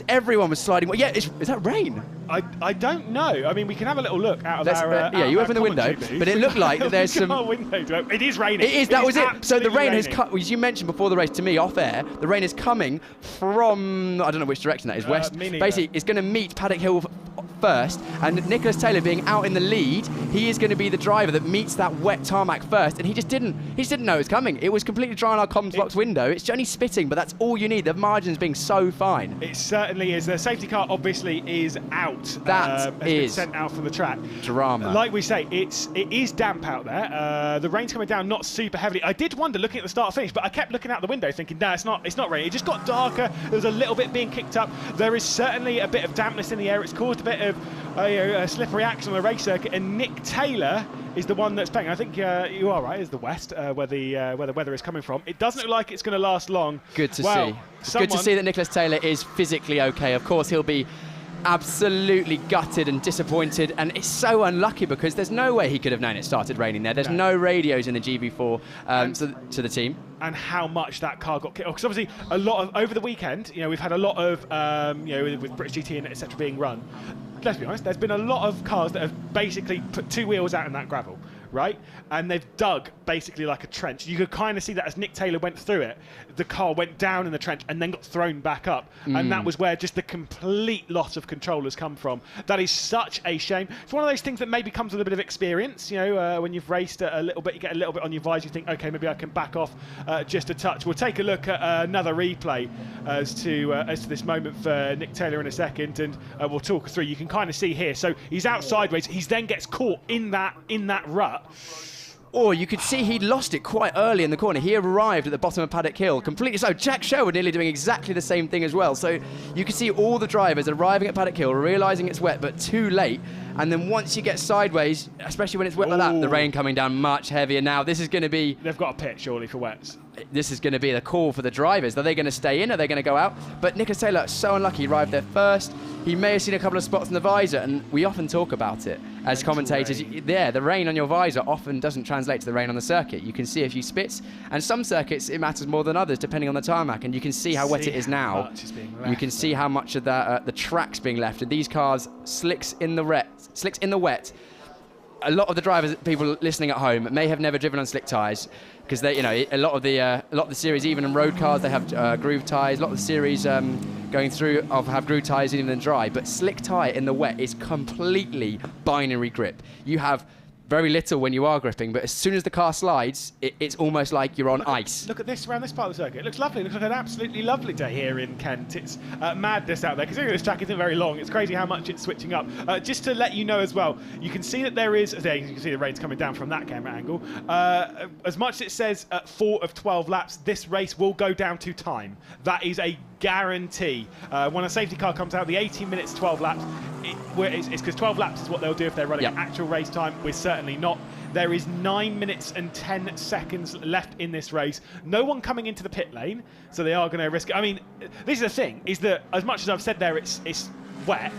everyone was sliding. Yeah, is that rain? I don't know. I mean, we can have a little look out of our. You open the window, but it looked like there's some. It is raining. It is. That was it. So the rain has cut. As you mentioned before the race to me off air, the rain is coming from I don't know which direction that is. West. Basically, it's going to meet Paddock Hill first, and Nicholas Taylor being out in the lead, he is going to be the driver that meets that wet tarmac first, and he just didn't know it was coming. It was completely dry on our comms box window. It's only spitting, but that's all you need. The margins being so fine. It certainly is. The safety car obviously is out. That has been sent out from the track. Drama. Like we say, it is damp out there. The rain's coming down, not super heavily. I did wonder looking at the start finish, but I kept looking out the window thinking, no, it's not raining. It just got darker. There was a little bit being kicked up. There is certainly a bit of dampness in the air. It's caused a bit of a slippery action on the race circuit, and Nick Taylor is the one that's paying. I think you are right. Is the west where the weather is coming from. It doesn't look like it's going to last long. Good to see. Good to see that Nicholas Taylor is physically okay. Of course, he'll be absolutely gutted and disappointed, and it's so unlucky because there's no way he could have known it started raining there. There's no radios in the GB4 to the team. And how much that car got kicked off. Because obviously a lot of over the weekend, we've had a lot of with British GT and etc. being run. let's be honest, there's been a lot of cars that have basically put 2 wheels out in that gravel, right? And they've dug basically like a trench. You could kind of see that as Nick Taylor went through it, the car went down in the trench and then got thrown back up. And that was where just the complete loss of control has come from. That is such a shame. It's one of those things that maybe comes with a bit of experience. You know, when you've raced a little bit, you get a little bit on your visor, you think, okay, maybe I can back off just a touch. We'll take a look at another replay as to this moment for Nick Taylor in a second, and we'll talk through. You can kind of see here. So he's out sideways. He then gets caught in that rut. Or you could see he'd lost it quite early in the corner. He arrived at the bottom of Paddock Hill completely. So Jack Sherwood nearly doing exactly the same thing as well. So you can see all the drivers arriving at Paddock Hill, realising it's wet, but too late. And then once you get sideways, especially when it's wet like that, the rain coming down much heavier. Now this is going to be... They've got a pit, surely, for wets. This is going to be the call for the drivers. Are they going to stay in? Are they going to go out? But Nicholas Taylor, so unlucky, he arrived there first. He may have seen a couple of spots in the visor, and we often talk about it as commentators. Yeah, the rain on your visor often doesn't translate to the rain on the circuit. You can see a few spits, and some circuits it matters more than others depending on the tarmac, and you can see how wet it is now. You can see how much of the track's being left, and these cars slicks in the wet. A lot of the drivers, people listening at home, may have never driven on slick tyres because they, you know, a lot of the series, even in road cars, they have groove tyres. A lot of the series going through have groove tyres even in dry, but slick tyre in the wet is completely binary grip. You have very little when you are gripping, but as soon as the car slides, it's almost like you're on ice. Look at this around this part of the circuit. It looks lovely. It looks like an absolutely lovely day here in Kent. It's madness out there. Considering this track isn't very long, it's crazy how much it's switching up. Just to let you know as well, you can see that there is, there you can see the rain's coming down from that camera angle. As much as it says 4 of 12 laps, this race will go down to time. That is a guarantee. When a safety car comes out, the 18 minutes, 12 laps, it's because 12 laps is what they'll do if they're running an actual race time. We're certainly not. There is 9 minutes and 10 seconds left in this race. No one coming into the pit lane, so they are going to risk it. I mean, this is the thing, is that as much as I've said there it's wet,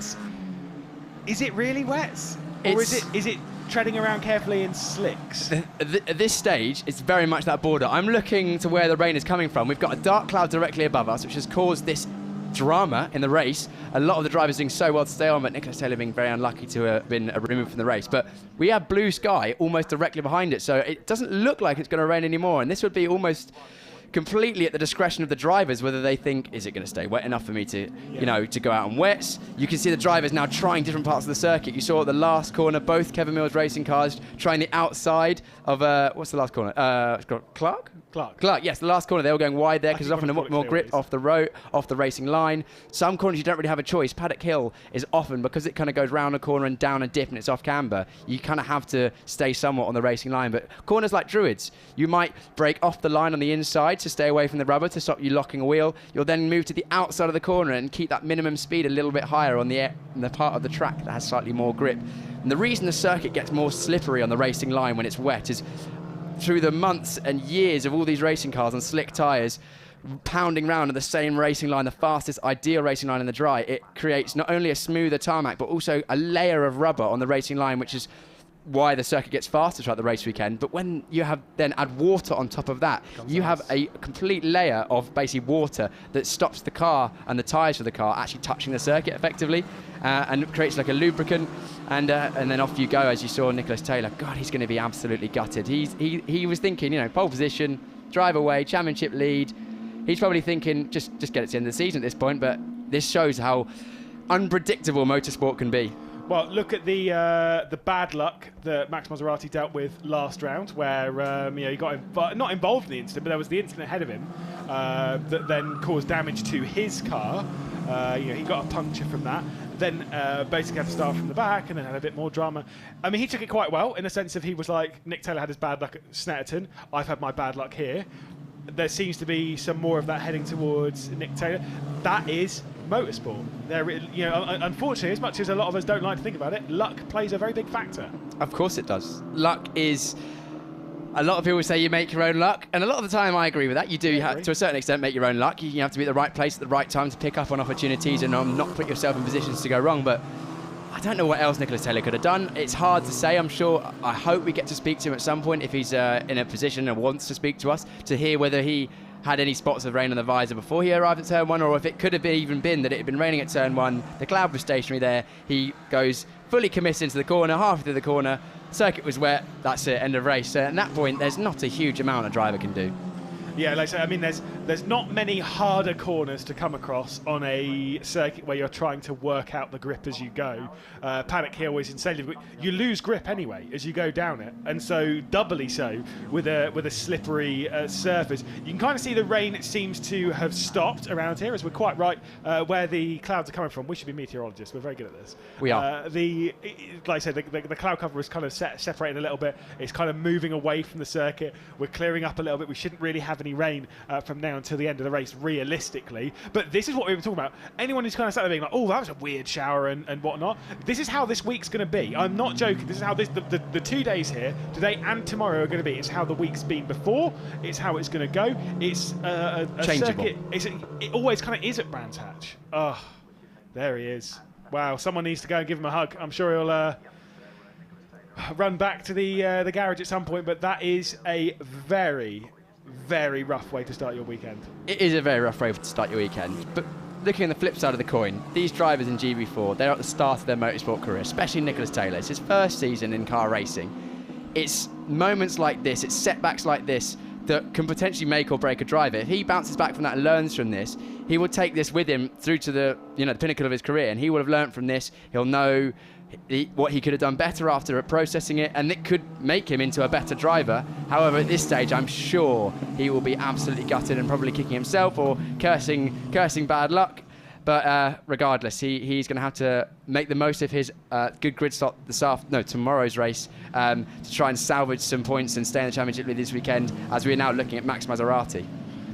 is it really wet? Or is it treading around carefully in slicks? At this stage, it's very much that border. I'm looking to where the rain is coming from. We've got a dark cloud directly above us, which has caused this drama in the race. A lot of the drivers doing so well to stay on, but Nicholas Taylor being very unlucky to have been removed from the race. But we have blue sky almost directly behind it, so it doesn't look like it's going to rain anymore. And this would be almost completely at the discretion of the drivers whether they think, is it going to stay wet enough for me to, you know, to go out on wets. You can see the drivers now trying different parts of the circuit. You saw at the last corner both Kevin Mills racing cars trying the outside of what's the last corner? Clark, yes, the last corner they were going wide there because there's often a lot more grip off the road, off the racing line. Some corners you don't really have a choice. Paddock Hill is often, because it kind of goes round a corner and down a dip and it's off camber, you kind of have to stay somewhat on the racing line. But corners like Druids, you might break off the line on the inside to stay away from the rubber to stop you locking a wheel. You'll then move to the outside of the corner and keep that minimum speed a little bit higher on the part of the track that has slightly more grip. And the reason the circuit gets more slippery on the racing line when it's wet is through the months and years of all these racing cars on slick tyres pounding round at the same racing line, the fastest ideal racing line in the dry, it creates not only a smoother tarmac but also a layer of rubber on the racing line, which is why the circuit gets faster throughout the race weekend. But when you have then add water on top of that, you have a complete layer of basically water that stops the car and the tyres of the car actually touching the circuit effectively, and creates like a lubricant. And then off you go, as you saw Nicholas Taylor. God, he's going to be absolutely gutted. He was thinking, you know, pole position, drive away, championship lead. He's probably thinking just get it to the end of the season at this point. But this shows how unpredictable motorsport can be. Well, look at the bad luck that Max Maserati dealt with last round, where you know, he got not involved in the incident, but there was the incident ahead of him that then caused damage to his car. You know, he got a puncture from that. Then basically had to start from the back and then had a bit more drama. I mean, he took it quite well in the sense of he was like, Nick Taylor had his bad luck at Snetterton. I've had my bad luck here. There seems to be some more of that heading towards Nick Taylor. That is motorsport. There, you know, unfortunately, as much as a lot of us don't like to think about it, luck plays a very big factor. Of course it does. Luck is... A lot of people say you make your own luck, and a lot of the time I agree with that. You do, have, to a certain extent, make your own luck. You have to be at the right place at the right time to pick up on opportunities and not put yourself in positions to go wrong. But I don't know what else Nicholas Taylor could have done. It's hard to say. I'm sure, I hope we get to speak to him at some point if he's in a position and wants to speak to us, to hear whether he had any spots of rain on the visor before he arrived at turn 1, or if it could have even been that it had been raining at turn 1, the cloud was stationary there, he goes fully committed into the corner, halfway through the corner, circuit was wet, that's it, end of race. At that point, there's not a huge amount a driver can do. Yeah, like I say, I mean, there's not many harder corners to come across on a circuit where you're trying to work out the grip as you go. Paddock Hill is insanely, you lose grip anyway as you go down it, and so doubly so with a slippery surface. You can kind of see the rain. It seems to have stopped around here, as we're quite right where the clouds are coming from. We should be meteorologists. We're very good at this. We are. Like I said, the cloud cover is kind of separated a little bit. It's kind of moving away from the circuit. We're clearing up a little bit. We shouldn't really have any rain from now until the end of the race, realistically. But this is what we were talking about. Anyone who's kind of sat there being like, oh, that was a weird shower and whatnot, this is how this week's going to be. I'm not joking. This is how the 2 days here, today and tomorrow, are going to be. It's how the week's been before. It's how it's going to go. It's a changeable circuit. It always kind of is at Brands Hatch. Oh, there he is. Wow, someone needs to go and give him a hug. I'm sure he'll run back to the garage at some point, but that is a very, very rough way to start your weekend. It is a very rough way to start your weekend, but looking at the flip side of the coin, these drivers in GB4, they're at the start of their motorsport career, especially Nicholas Taylor. It's his first season in car racing. It's moments like this, it's setbacks like this that can potentially make or break a driver. If he bounces back from that and learns from this, he will take this with him through to the pinnacle of his career, and he will have learned from this. He'll know what he could have done better after processing it, and it could make him into a better driver. However, at this stage, I'm sure he will be absolutely gutted and probably kicking himself or cursing bad luck. But regardless, he's going to have to make the most of his good grid slot tomorrow's race to try and salvage some points and stay in the championship lead this weekend, as we are now looking at Max Maserati.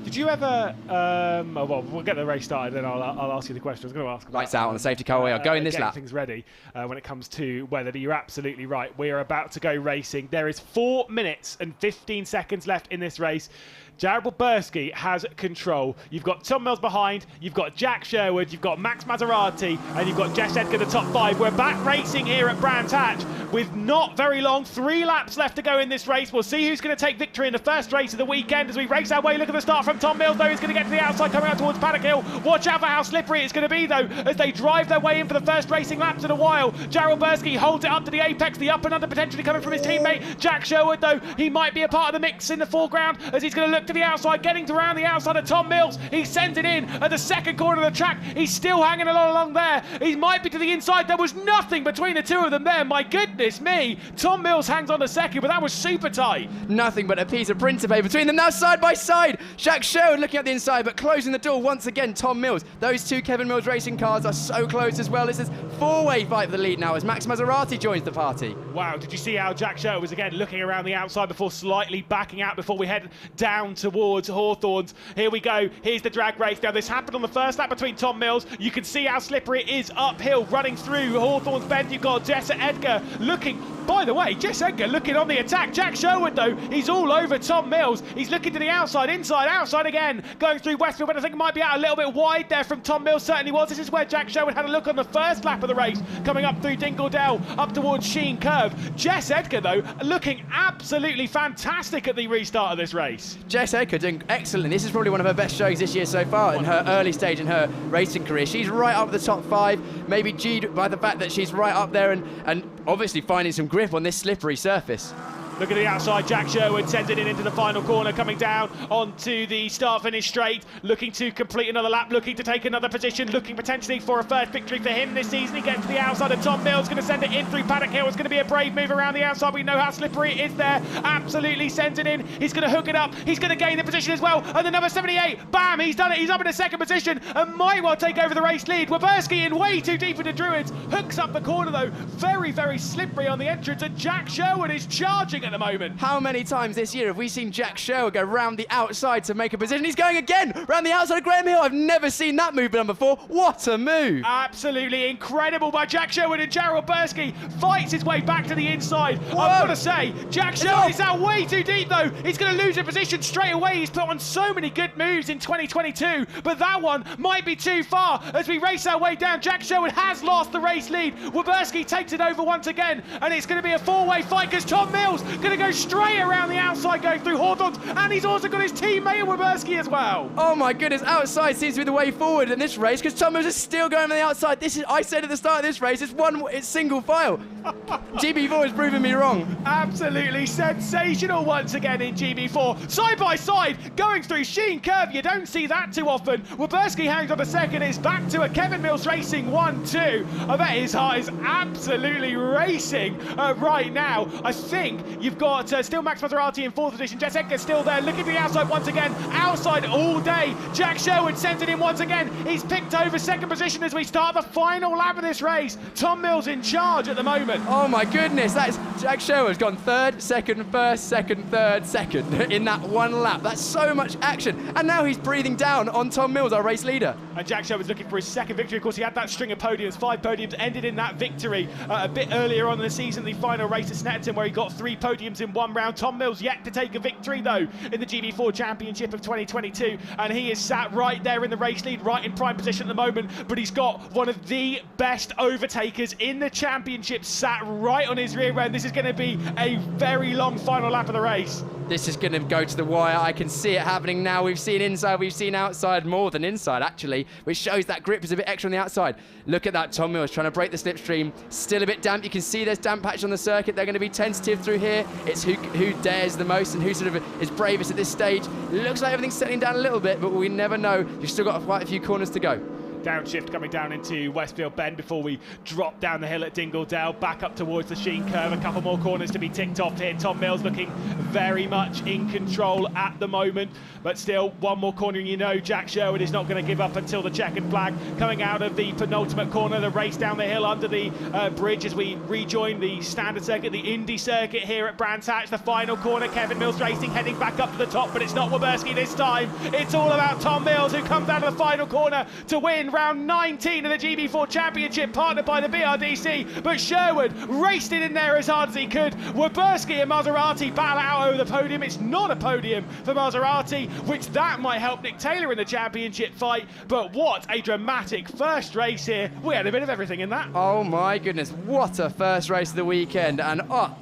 Did you ever? Well, we'll get the race started, then I'll ask you the question. I was going to ask. Lights out on the safety car. We are going this lap. Things ready when it comes to weather. You're absolutely right. We are about to go racing. There is 4 minutes and 15 seconds left in this race. Jared Wilburski has control. You've got Tom Mills behind, you've got Jack Sherwood, you've got Max Maserati, and you've got Jess Edgar, the top 5. We're back racing here at Brands Hatch with not very long, 3 laps left to go in this race. We'll see who's going to take victory in the first race of the weekend as we race our way. Look at the start from Tom Mills, though. He's going to get to the outside, coming out towards Paddock Hill. Watch out for how slippery it's going to be, though, as they drive their way in for the first racing laps in a while. Jared Wilburski holds it up to the apex, the up and under potentially coming from his teammate Jack Sherwood, though. He might be a part of the mix in the foreground as he's going to look to the outside, getting around the outside of Tom Mills. He sends it in at the second corner of the track. He's still hanging along there. He might be to the inside. There was nothing between the two of them there. My goodness me. Tom Mills hangs on to second, but that was super tight. Nothing but a piece of printer paper between them now, side by side. Jack Sherwood looking at the inside, but closing the door once again. Tom Mills. Those two Kevin Mills racing cars are so close as well. This is 4-way fight for the lead now as Max Maserati joins the party. Wow, did you see how Jack Sherwood was again looking around the outside before slightly backing out before we head down towards Hawthorns? Here we go. Here's the drag race. Now, this happened on the first lap between Tom Mills. You can see how slippery it is uphill, running through Hawthorns Bend. You've got Jess Edgar looking. By the way, Jess Edgar looking on the attack. Jack Sherwood, though, he's all over Tom Mills. He's looking to the outside, inside, outside again. Going through Westfield, but I think it might be out a little bit wide there from Tom Mills. Certainly was. This is where Jack Sherwood had a look on the first lap of the race, coming up through Dingledale, up towards Sheen Curve. Jess Edgar, though, looking absolutely fantastic at the restart of this race. Jess Edgar doing excellent. This is probably one of her best showings this year so far in her early stage in her racing career. She's right up the top 5, maybe G'd by the fact that she's right up there and obviously finding some grip on this slippery surface. Look at the outside, Jack Sherwood sends it in into the final corner, coming down onto the start-finish straight, looking to complete another lap, looking to take another position, looking potentially for a first victory for him this season. He gets to the outside of Tom Mills, going to send it in through Paddock Hill. It's going to be a brave move around the outside. We know how slippery it is there. Absolutely sends it in. He's going to hook it up. He's going to gain the position as well. And the number 78, bam, he's done it. He's up in a second position and might well take over the race lead. Wilburski in way too deep into Druids. Hooks up the corner, though. Very, very slippery on the entrance, and Jack Sherwood is charging at the moment. How many times this year have we seen Jack Sherwood go round the outside to make a position? He's going again round the outside of Graham Hill. I've never seen that move done before. What a move. Absolutely incredible by Jack Sherwood, and Jared Wilburski fights his way back to the inside. Whoa. I've got to say, Jack Sherwood is out way too deep, though. He's going to lose a position straight away. He's put on so many good moves in 2022, but that one might be too far as we race our way down. Jack Sherwood has lost the race lead. Wilburski takes it over once again, and it's going to be a 4-way fight because Tom Mills going to go straight around the outside, going through Hawthorns, and he's also got his teammate Waberski as well. Oh my goodness, outside seems to be the way forward in this race, because Tom Mills is still going on the outside. I said at the start of this race, it's single file. GB4 has proven me wrong. Absolutely sensational once again in GB4. Side by side, going through Sheen Curve. You don't see that too often. Waberski hangs on a second. It's back to a Kevin Mills Racing 1-2. I bet his heart is absolutely racing right now. I think you've got still Max Maserati in 4th position. Jess Edgar still there, looking for the outside once again. Outside all day. Jack Sherwood sends it in once again. He's picked over 2nd position as we start the final lap of this race. Tom Mills in charge at the moment. Oh my goodness, that's Jack Sherwood's gone 3rd, 2nd, 1st, 2nd, 3rd, 2nd in that one lap. That's so much action. And now he's breathing down on Tom Mills, our race leader. And Jack Sherwood's looking for his 2nd victory. Of course, he had that string of podiums. 5 podiums ended in that victory a bit earlier on in the season, the final race at Snetterton, where he got 3 podiums in 1 round. Tom Mills yet to take a victory, though, in the GB4 Championship of 2022. And he is sat right there in the race lead, right in prime position at the moment. But he's got one of the best overtakers in the championship sat right on his rear end. This is going to be a very long final lap of the race. This is going to go to the wire. I can see it happening now. We've seen inside, we've seen outside, more than inside actually, which shows that grip is a bit extra on the outside. Look at that, Tom Mills trying to break the slipstream. Still a bit damp. You can see there's damp patch on the circuit. They're going to be tentative through here. It's who dares the most and who sort of is bravest at this stage. Looks like everything's settling down a little bit, but we never know. You've still got quite a few corners to go. Downshift coming down into Westfield Bend before we drop down the hill at Dingledale, back up towards the Sheen Curve. A couple more corners to be ticked off here. Tom Mills looking very much in control at the moment, but still one more corner and you know Jack Sherwood is not going to give up until the checkered flag. Coming out of the penultimate corner, the race down the hill under the bridge as we rejoin the standard circuit, the Indy circuit here at Brands Hatch. The final corner, Kevin Mills Racing heading back up to the top, but it's not Waberski this time. It's all about Tom Mills, who comes out of the final corner to win round 19 of the GB4 Championship, partnered by the BRDC, but Sherwood raced it in there as hard as he could. Waberski and Maserati battle out over the podium. It's not a podium for Maserati, which that might help Nick Taylor in the championship fight, but what a dramatic first race here. We had a bit of everything in that. Oh my goodness, what a first race of the weekend, and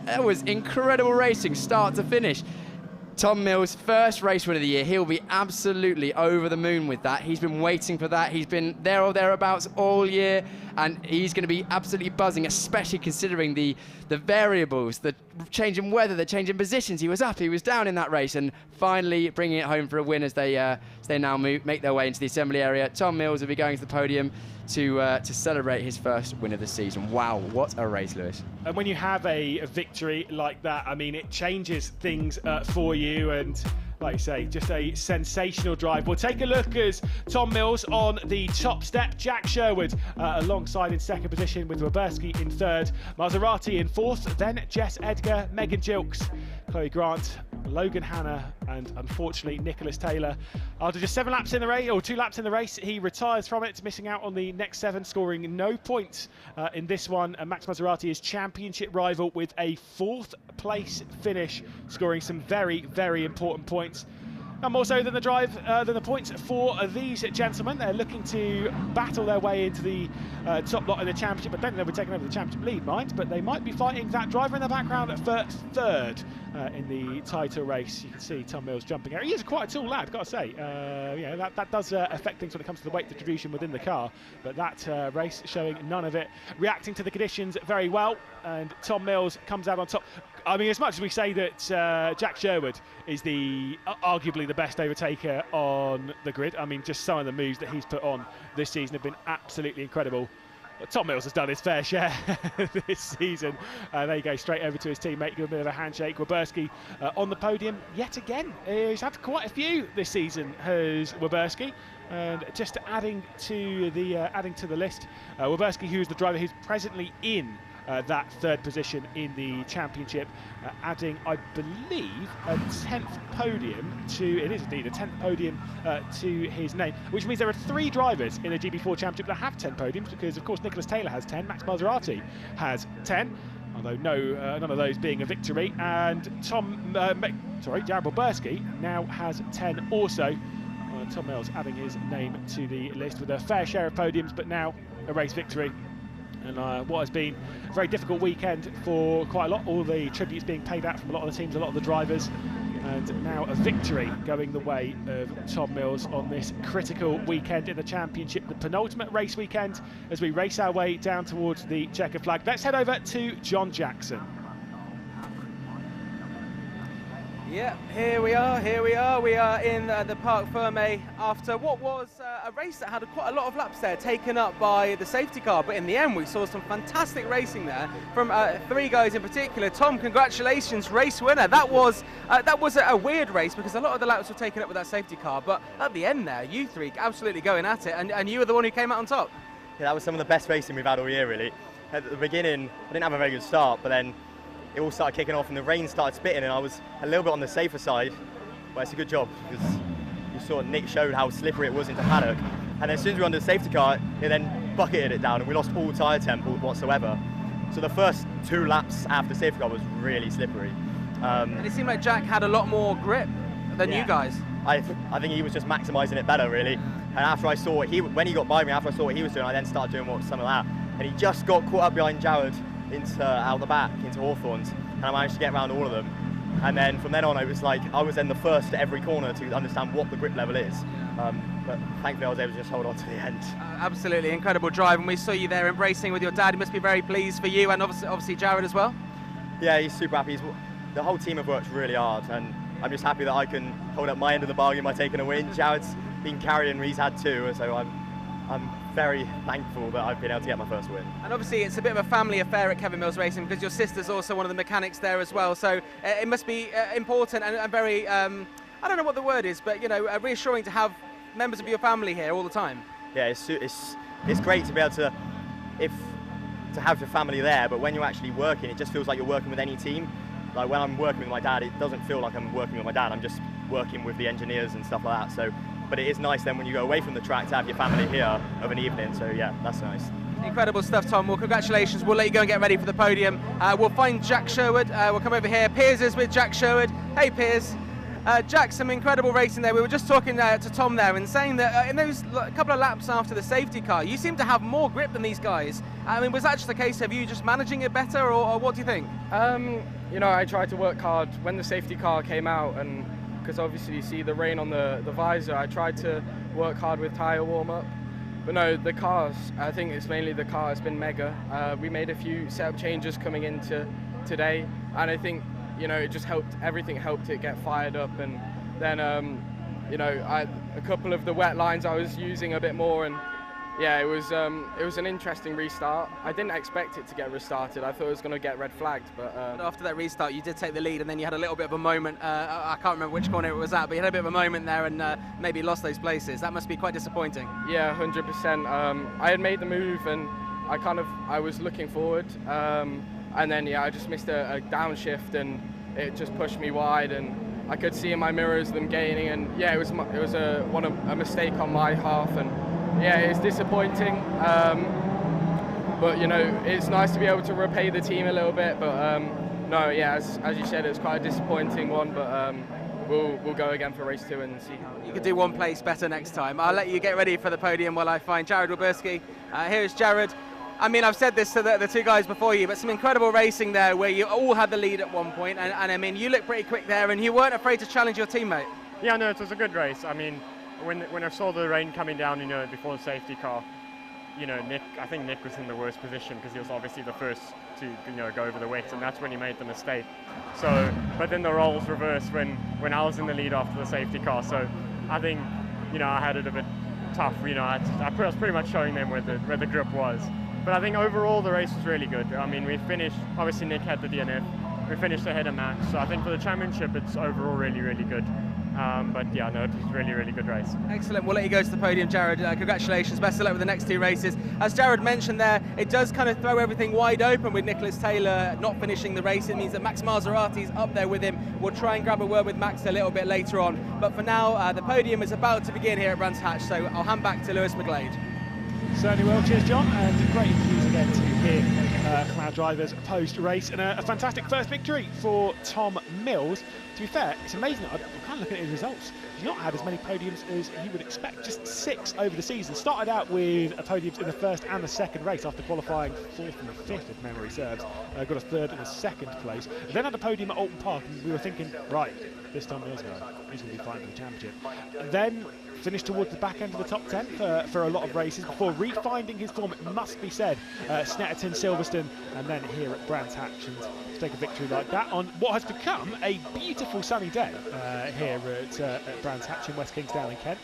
it was incredible racing start to finish. Tom Mills, first race win of the year. He'll be absolutely over the moon with that. He's been waiting for that. He's been there or thereabouts all year, and he's going to be absolutely buzzing, especially considering the variables, the change in weather, the change in positions. He was up, he was down in that race, and finally bringing it home for a win as they now make their way into the assembly area. Tom Mills will be going to the podium to celebrate his first win of the season. Wow, what a race, Lewis. And when you have a victory like that, I mean, it changes things for you, and like you say, just a sensational drive. We'll take a look as Tom Mills on the top step, Jack Sherwood alongside in 2nd position with Waberski in 3rd, Maserati in 4th, then Jess Edgar, Megan Gilks, Chloe Grant, Logan Hanna, and unfortunately Nicholas Taylor. After just 7 laps in the race, or 2 laps in the race, he retires from it, missing out on the next 7, scoring no points in this one. And Max Maserati is championship rival with a 4th place finish, scoring some very, very important points. And more so than the points for these gentlemen. They're looking to battle their way into the top lot in the championship. I don't think they'll be taking over the championship lead, mind, but they might be fighting that driver in the background for 3rd in the title race. You can see Tom Mills jumping out. He is quite a tall lad, got to say. That does affect things when it comes to the weight distribution within the car, but that race showing none of it. Reacting to the conditions very well, and Tom Mills comes out on top. I mean, as much as we say that Jack Sherwood is arguably the best overtaker on the grid, I mean, just some of the moves that he's put on this season have been absolutely incredible. But Tom Mills has done his fair share this season. There you go, straight over to his teammate, give a bit of a handshake. Waberski on the podium yet again. He's had quite a few this season, has Waberski. And just adding to the list, Waberski, who's the driver who's presently in that 3rd position in the championship, adding, I believe, a 10th podium to his name, which means there are 3 drivers in the GB4 Championship that have 10 podiums, because of course Nicholas Taylor has 10, Max Maserati has 10, although none of those being a victory, and Jared Waberski now has 10 also. Tom Mills adding his name to the list with a fair share of podiums, but now a race victory. and what has been a very difficult weekend for quite a lot. All the tributes being paid out from a lot of the teams, a lot of the drivers, and now a victory going the way of Tom Mills on this critical weekend in the championship, the penultimate race weekend, as we race our way down towards the checker flag. Let's head over to John Jackson. Yeah, here we are. We are in the Parc Fermé after what was a race that had quite a lot of laps there taken up by the safety car, but in the end we saw some fantastic racing there from 3 guys in particular. Tom, congratulations, race winner. That was a weird race because a lot of the laps were taken up with that safety car, but at the end there, you 3 absolutely going at it, and you were the one who came out on top. Yeah, that was some of the best racing we've had all year, really. At the beginning, I didn't have a very good start, but then it all started kicking off and the rain started spitting, and I was a little bit on the safer side, but it's a good job because you saw Nick showed how slippery it was into paddock, and then as soon as we were under the safety car, it then bucketed it down and we lost all tyre temp whatsoever. So the first 2 laps after the safety car was really slippery. And it seemed like Jack had a lot more grip than you guys. I think he was just maximising it better, really. And after I saw when he got by me, after I saw what he was doing, I then started doing some of that. And he just got caught up behind Jared out the back into Hawthorns, and I managed to get around all of them. And then from then on, I was then the first at every corner to understand what the grip level is. But thankfully I was able to just hold on to the end. Absolutely incredible drive, and we saw you there embracing with your dad. He must be very pleased for you, and obviously Jared as well. Yeah, he's super happy. The whole team have worked really hard, and I'm just happy that I can hold up my end of the bargain by taking a win. Jared's been carrying, he's had 2, so I'm very thankful that I've been able to get my first win. And obviously it's a bit of a family affair at Kevin Mills Racing because your sister's also one of the mechanics there as well, so it must be important and very, I don't know what the word is, but reassuring to have members of your family here all the time. Yeah, it's great to be able to have your family there, but when you're actually working, it just feels like you're working with any team. Like when I'm working with my dad, it doesn't feel like I'm working with my dad, I'm just working with the engineers and stuff like that. So, but it is nice then when you go away from the track to have your family here of an evening, so yeah, that's nice. Incredible stuff, Tom. Well, congratulations. We'll let you go and get ready for the podium. We'll find Jack Sherwood. We'll come over here. Piers is with Jack Sherwood. Hey, Piers. Jack, some incredible racing there. We were just talking to Tom there and saying that in those couple of laps after the safety car, you seem to have more grip than these guys. I mean, was that just the case of you just managing it better, or what do you think? I tried to work hard when the safety car came out, and because obviously you see the rain on the visor, I tried to work hard with tyre warm-up. But no, the cars, I think it's mainly the car has been mega. We made a few setup changes coming into today, and I think it just helped, everything helped it get fired up. And then a couple of the wet lines I was using a bit more, and yeah, it was an interesting restart. I didn't expect it to get restarted. I thought it was going to get red flagged, but after that restart, you did take the lead, and then you had a little bit of a moment. I can't remember which corner it was at, but you had a bit of a moment there, and maybe lost those places. That must be quite disappointing. Yeah, 100%. I had made the move, and I was looking forward, and then I just missed a downshift, and it just pushed me wide, and I could see in my mirrors them gaining, and yeah, it was a mistake on my half, and yeah, it's disappointing, but it's nice to be able to repay the team a little bit. But no, yeah, as you said, it's quite a disappointing one. But we'll go again for race 2 and see how. You could do one place better next time. I'll let you get ready for the podium while I find Jared Wilburski. Here's Jared. I mean, I've said this to the 2 guys before you, but some incredible racing there where you all had the lead at one point, and I mean, you looked pretty quick there, and you weren't afraid to challenge your teammate. Yeah, no, it was a good race. I mean, when I saw the rain coming down, before the safety car, I think Nick was in the worst position because he was obviously the first to, go over the wet, and that's when he made the mistake. So, but then the roles reversed when I was in the lead after the safety car. So, I think, I had it a bit tough. I was pretty much showing them where the grip was. But I think overall the race was really good. I mean, we finished. Obviously, Nick had the DNF. We finished ahead of Max. So I think for the championship, it's overall really, really good. But yeah, no, it was a really, really good race. Excellent. We'll let you go to the podium, Jared. Congratulations. Best of luck with the next 2 races. As Jared mentioned there, it does kind of throw everything wide open with Nicholas Taylor not finishing the race. It means that Max Maserati's up there with him. We'll try and grab a word with Max a little bit later on. But for now, the podium is about to begin here at Brands Hatch, so I'll hand back to Lewis McGlade. Certainly will. Cheers, John, and great interviews again to hear our drivers post-race, and a fantastic first victory for Tom Mills. To be fair, it's amazing. I'm kind of looking at his results. He's not had as many podiums as you would expect, just 6 over the season. Started out with podiums in the first and the second race after qualifying 4th and 5th, if memory serves. Got a 3rd and a 2nd place. Then had a podium at Alton Park, and we were thinking, right, this Tom Mills guy, he's going to be fighting for the championship. Then finished towards the back end of the top 10 for a lot of races before refinding his form, it must be said, Snetterton, Silverstone, and then here at Brands Hatch, and to take a victory like that on what has become a beautiful sunny day here at Brands Hatch in West Kingsdown in Kent.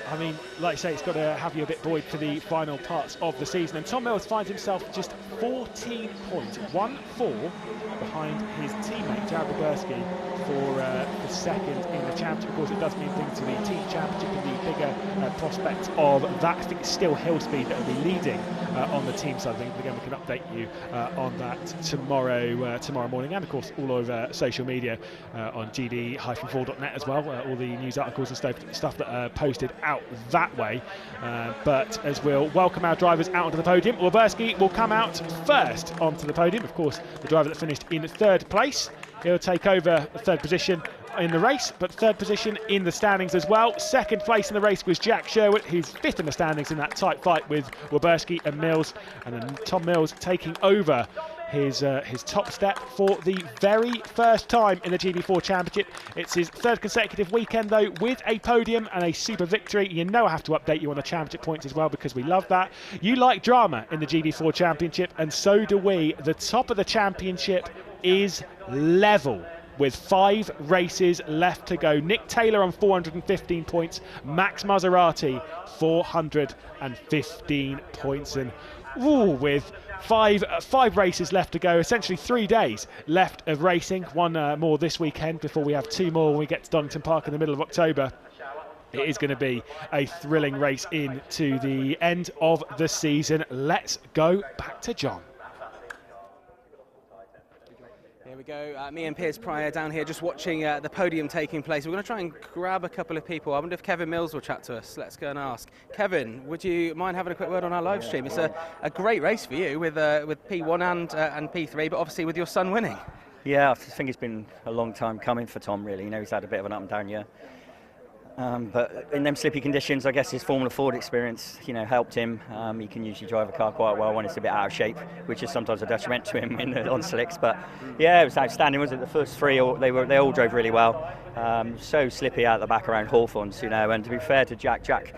I mean, like I say, it's got to have you a bit buoyed for the final parts of the season. And Tom Mills finds himself just 14 points, 1-4 behind his teammate Jared Wyberski for second in the championship. Of course, it does mean things to the team championship and the bigger prospect of that. I think it's still Hillspeed that will be leading on the team side of things. Again, we can update you on that tomorrow morning, and of course all over social media on gd-4.net as well. All the news articles and stuff that are posted out that way. But as we'll welcome our drivers out onto the podium, Wyberski will come out first onto the podium. Of course, the driver that finished in 3rd place, he'll take over the 3rd position in the race, but 3rd position in the standings as well. 2nd place in the race was Jack Sherwood, who's 5th in the standings in that tight fight with Wyberski and Mills, and then Tom Mills taking over his top step for the very first time in the GB4 Championship. It's his 3rd consecutive weekend though with a podium and a super victory. You know I have to update you on the championship points as well because we love that. You like drama in the GB4 Championship, and so do we. The top of the championship is level with 5 races left to go. Nick Taylor on 415 points, Max Maserati 415 points, and with five races left to go, essentially 3 days left of racing. One more this weekend before we have 2 more when we get to Donington Park in the middle of October. It is going to be a thrilling race into the end of the season. Let's go back to John. Here we go, me and Piers Pryor down here just watching the podium taking place. We're going to try and grab a couple of people. I wonder if Kevin Mills will chat to us. Let's go and ask. Kevin, would you mind having a quick word on our live stream? It's a great race for you with P1 and P3, but obviously with your son winning. Yeah, I think it's been a long time coming for Tom, really. You know, he's had a bit of an up and down year. But in them slippy conditions, I guess his Formula Ford experience, you know, helped him. He can usually drive a car quite well when it's a bit out of shape, which is sometimes a detriment to him on slicks. But yeah, it was outstanding, wasn't it? The first 3, they all drove really well. So slippy out the back around Hawthorns, you know. And to be fair to Jack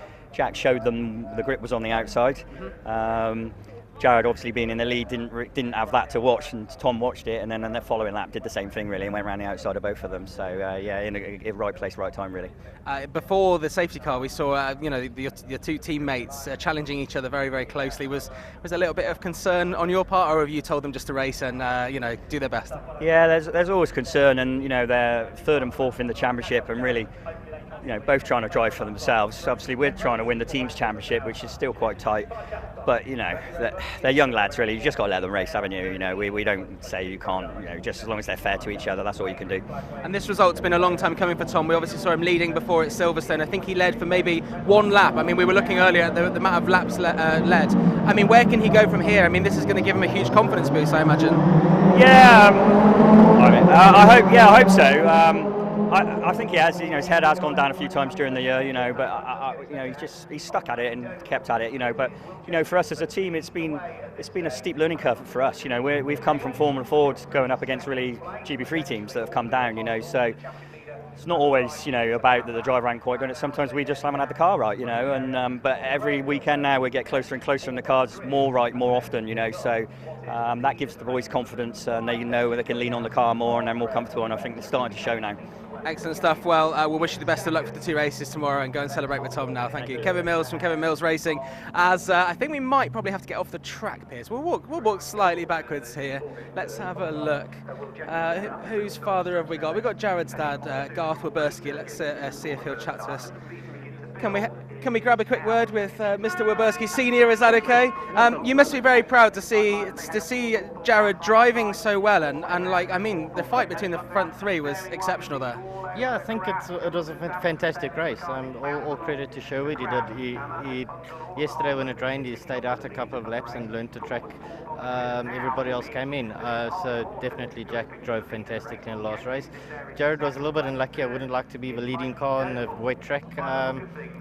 showed them the grip was on the outside. Jared, obviously being in the lead, didn't have that to watch, and Tom watched it, and then the following lap did the same thing really, and went around the outside of both of them. So yeah, in a right place, right time, really. Before the safety car, we saw you know your 2 teammates challenging each other very, very closely. Was a little bit of concern on your part, or have you told them just to race and you know, do their best? Yeah, there's always concern, and you know they're 3rd and 4th in the championship, and really, you know, both trying to drive for themselves. Obviously, we're trying to win the team's championship, which is still quite tight. But you know, they're young lads, really. You just got to let them race, haven't you? You know, we don't say you can't. You know, just as long as they're fair to each other, that's all you can do. And this result's been a long time coming for Tom. We obviously saw him leading before at Silverstone. I think he led for maybe 1 lap. I mean, we were looking earlier at the amount of laps led. I mean, where can he go from here? I mean, this is going to give him a huge confidence boost, I imagine. Yeah, I hope so. I think he has. You know, his head has gone down a few times during the year. You know, but you know, he's stuck at it and kept at it. You know, but you know, for us as a team, it's been a steep learning curve for us. You know, we've come from Formula Ford going up against really GB3 teams that have come down. You know, so it's not always, you know, about that the driver ain't quite done it. Sometimes we just haven't had the car right. You know, and but every weekend now we get closer and closer, and the car's more right more often. You know, so. That gives the boys confidence, and they know they can lean on the car more, and they're more comfortable. And I think it's starting to show now. Excellent stuff. Well, we'll wish you the best of luck for the 2 races tomorrow, and go and celebrate with Tom now. Thank you. Kevin Mills from Kevin Mills Racing. As I think we might probably have to get off the track, Piers. We'll walk slightly backwards here. Let's have a look. Whose father have we got? We've got Jared's dad, Garth Wyberski. Let's see if he'll chat to us. Can we? can we grab a quick word with Mr. Werberski Senior? Is that okay? You must be very proud to see Jared driving so well, and like, I mean, the fight between the front three was exceptional there. Yeah, I think it was a fantastic race. All credit to Sherwood. He yesterday when it rained, he stayed out a couple of laps and learned to track. Everybody else came in, so definitely Jack drove fantastically in the last race. Jared was a little bit unlucky. I wouldn't like to be the leading car on the wet track,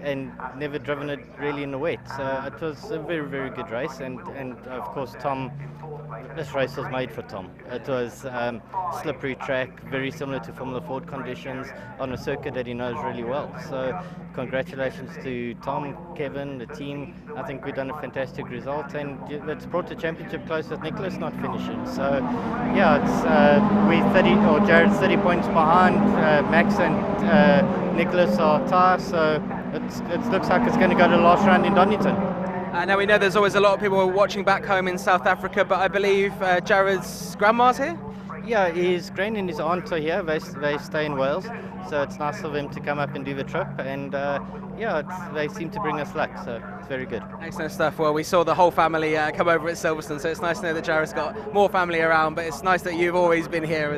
and never driven it really in the wet. So it was a very, very good race, and of course Tom. This race was made for Tom. It was slippery track, very similar to Formula Ford conditions, on a circuit that he knows really well. So congratulations to Tom, Kevin, the team. I think we've done a fantastic result, and it's brought the championship close with Nicholas not finishing. So yeah, it's Jared's 30 points behind. Max and Nicholas are tied, so it looks like it's going to go to the last round in Donington. Now we know there's always a lot of people watching back home in South Africa, but I believe Jared's grandma's here? Yeah, his grand and his aunt are here. They stay in Wales, so it's nice of him to come up and do the trip. And they seem to bring us luck, so it's very good. Excellent stuff. Well, we saw the whole family come over at Silverstone, so it's nice to know that Jared's got more family around. But it's nice that you've always been here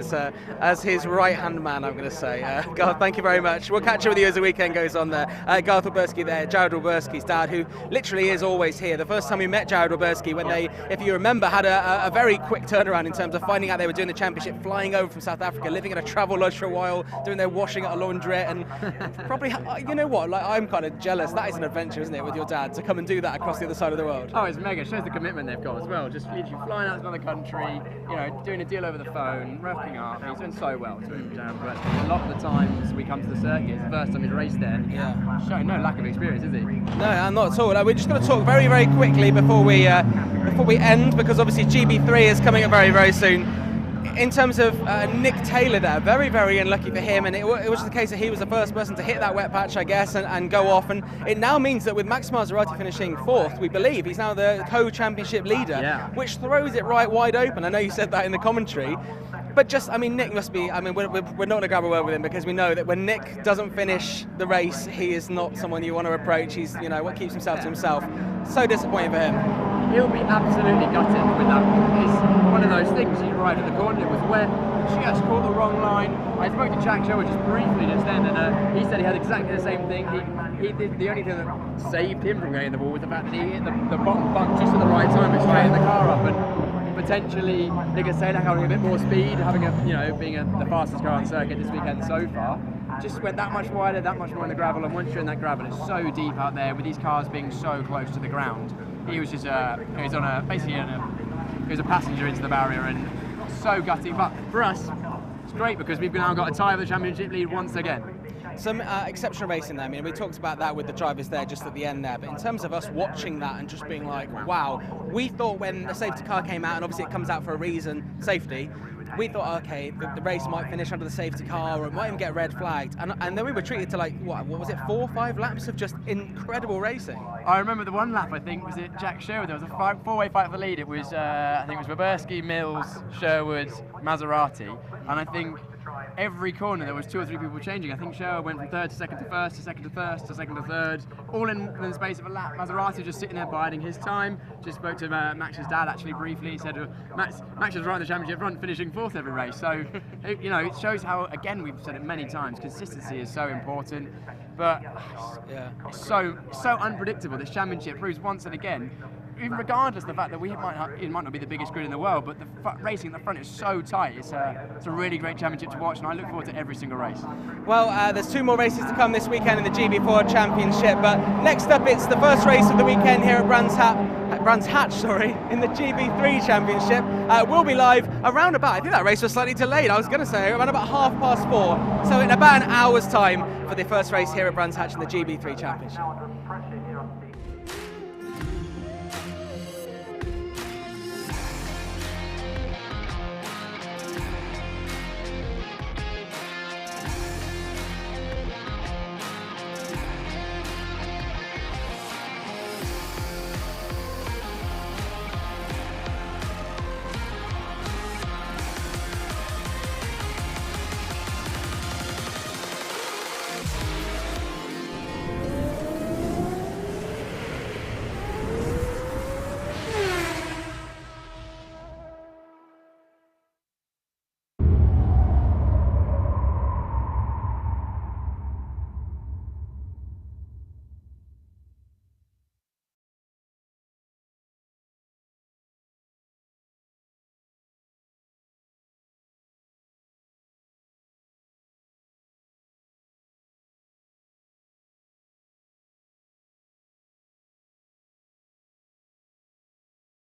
as his right-hand man, I'm going to say. Garth, thank you very much. We'll catch up with you as the weekend goes on there. Garth Werberski there, Jared Werberski's dad, who literally is always here. The first time we met Jared Werberski, when they, if you remember, had a very quick turnaround in terms of finding out they were doing the championship, flying over from South Africa, living in a travel lodge for a while, doing their washing at a laundrette, and probably, you know what, like, I'm kind of jealous. That is an adventure, isn't it, with your dad, to come and do that across the other side of the world? Oh, it's mega. It shows the commitment they've got as well. Just literally flying out to another country, you know, doing a deal over the phone, rocking up. He's doing so well to him, but a lot of the times we come to the circuit, it's the first time he's raced there. Yeah. Showing no lack of experience, is he? No, not at all. We're just going to talk very, very quickly before we end, because obviously GB3 is coming up very, very soon. In terms of Nick Taylor there, very, very unlucky for him, and it was the case that he was the first person to hit that wet patch, I guess, and go off, and it now means that with Max Maserati finishing fourth, we believe he's now the co-championship leader, which throws it right wide open. I know you said that in the commentary, but just, I mean, Nick must be, I mean, we're not going to grab a word with him, because we know that when Nick doesn't finish the race, he is not someone you want to approach. He's, you know, what keeps himself to himself. So disappointing for him. He'll be absolutely gutted with that. It's one of those things, he arrived at the corner, it was wet, she just caught the wrong line. I spoke to Jack Sherwood just briefly just then, and he said he had exactly the same thing. He did, the only thing that saved him from going in the wall was the fact that he hit the bottom bunk just at the right time and straightened the car up, and potentially Nicholas Taylor having a bit more speed, having being the fastest car on the circuit this weekend so far, just went that much wider, that much more in the gravel, and once you're in that gravel, it's so deep out there with these cars being so close to the ground. He was just he was a passenger into the barrier, and so gutting. But for us, it's great because we've now got a tie of the championship lead once again. Some exceptional racing there. I mean, we talked about that with the drivers there just at the end there, but in terms of us watching that and just being like, wow, we thought when the safety car came out, and obviously it comes out for a reason, safety, we thought, okay, the race might finish under the safety car, or it might even get red flagged, and then we were treated to, like, what was it, 4 or 5 laps of just incredible racing. I remember the one lap, I think, was it Jack Sherwood. There was a four-way fight for the lead. It was, I think it was Werberski, Mills, Sherwood, Maserati, and I think every corner there was 2 or 3 people changing. I think Sherwood went from third to second to first, to second to first, to second to third, all in the space of a lap. Maserati just sitting there biding his time. Just spoke to Max's dad actually briefly. He said Max was right in the championship front, finishing 4th every race. So it shows how, again, we've said it many times, consistency is so important. But it's so unpredictable. This championship proves once and again, even regardless of the fact that it might not be the biggest grid in the world, but the racing at the front is so tight. It's a really great championship to watch, and I look forward to every single race. Well, there's 2 more races to come this weekend in the GB4 Championship, but next up it's the first race of the weekend here at Brands Hatch, in the GB3 Championship. We'll be live around about, I think that race was slightly delayed, I was going to say around about 4:30, so in about an hour's time for the first race here at Brands Hatch in the GB3 Championship.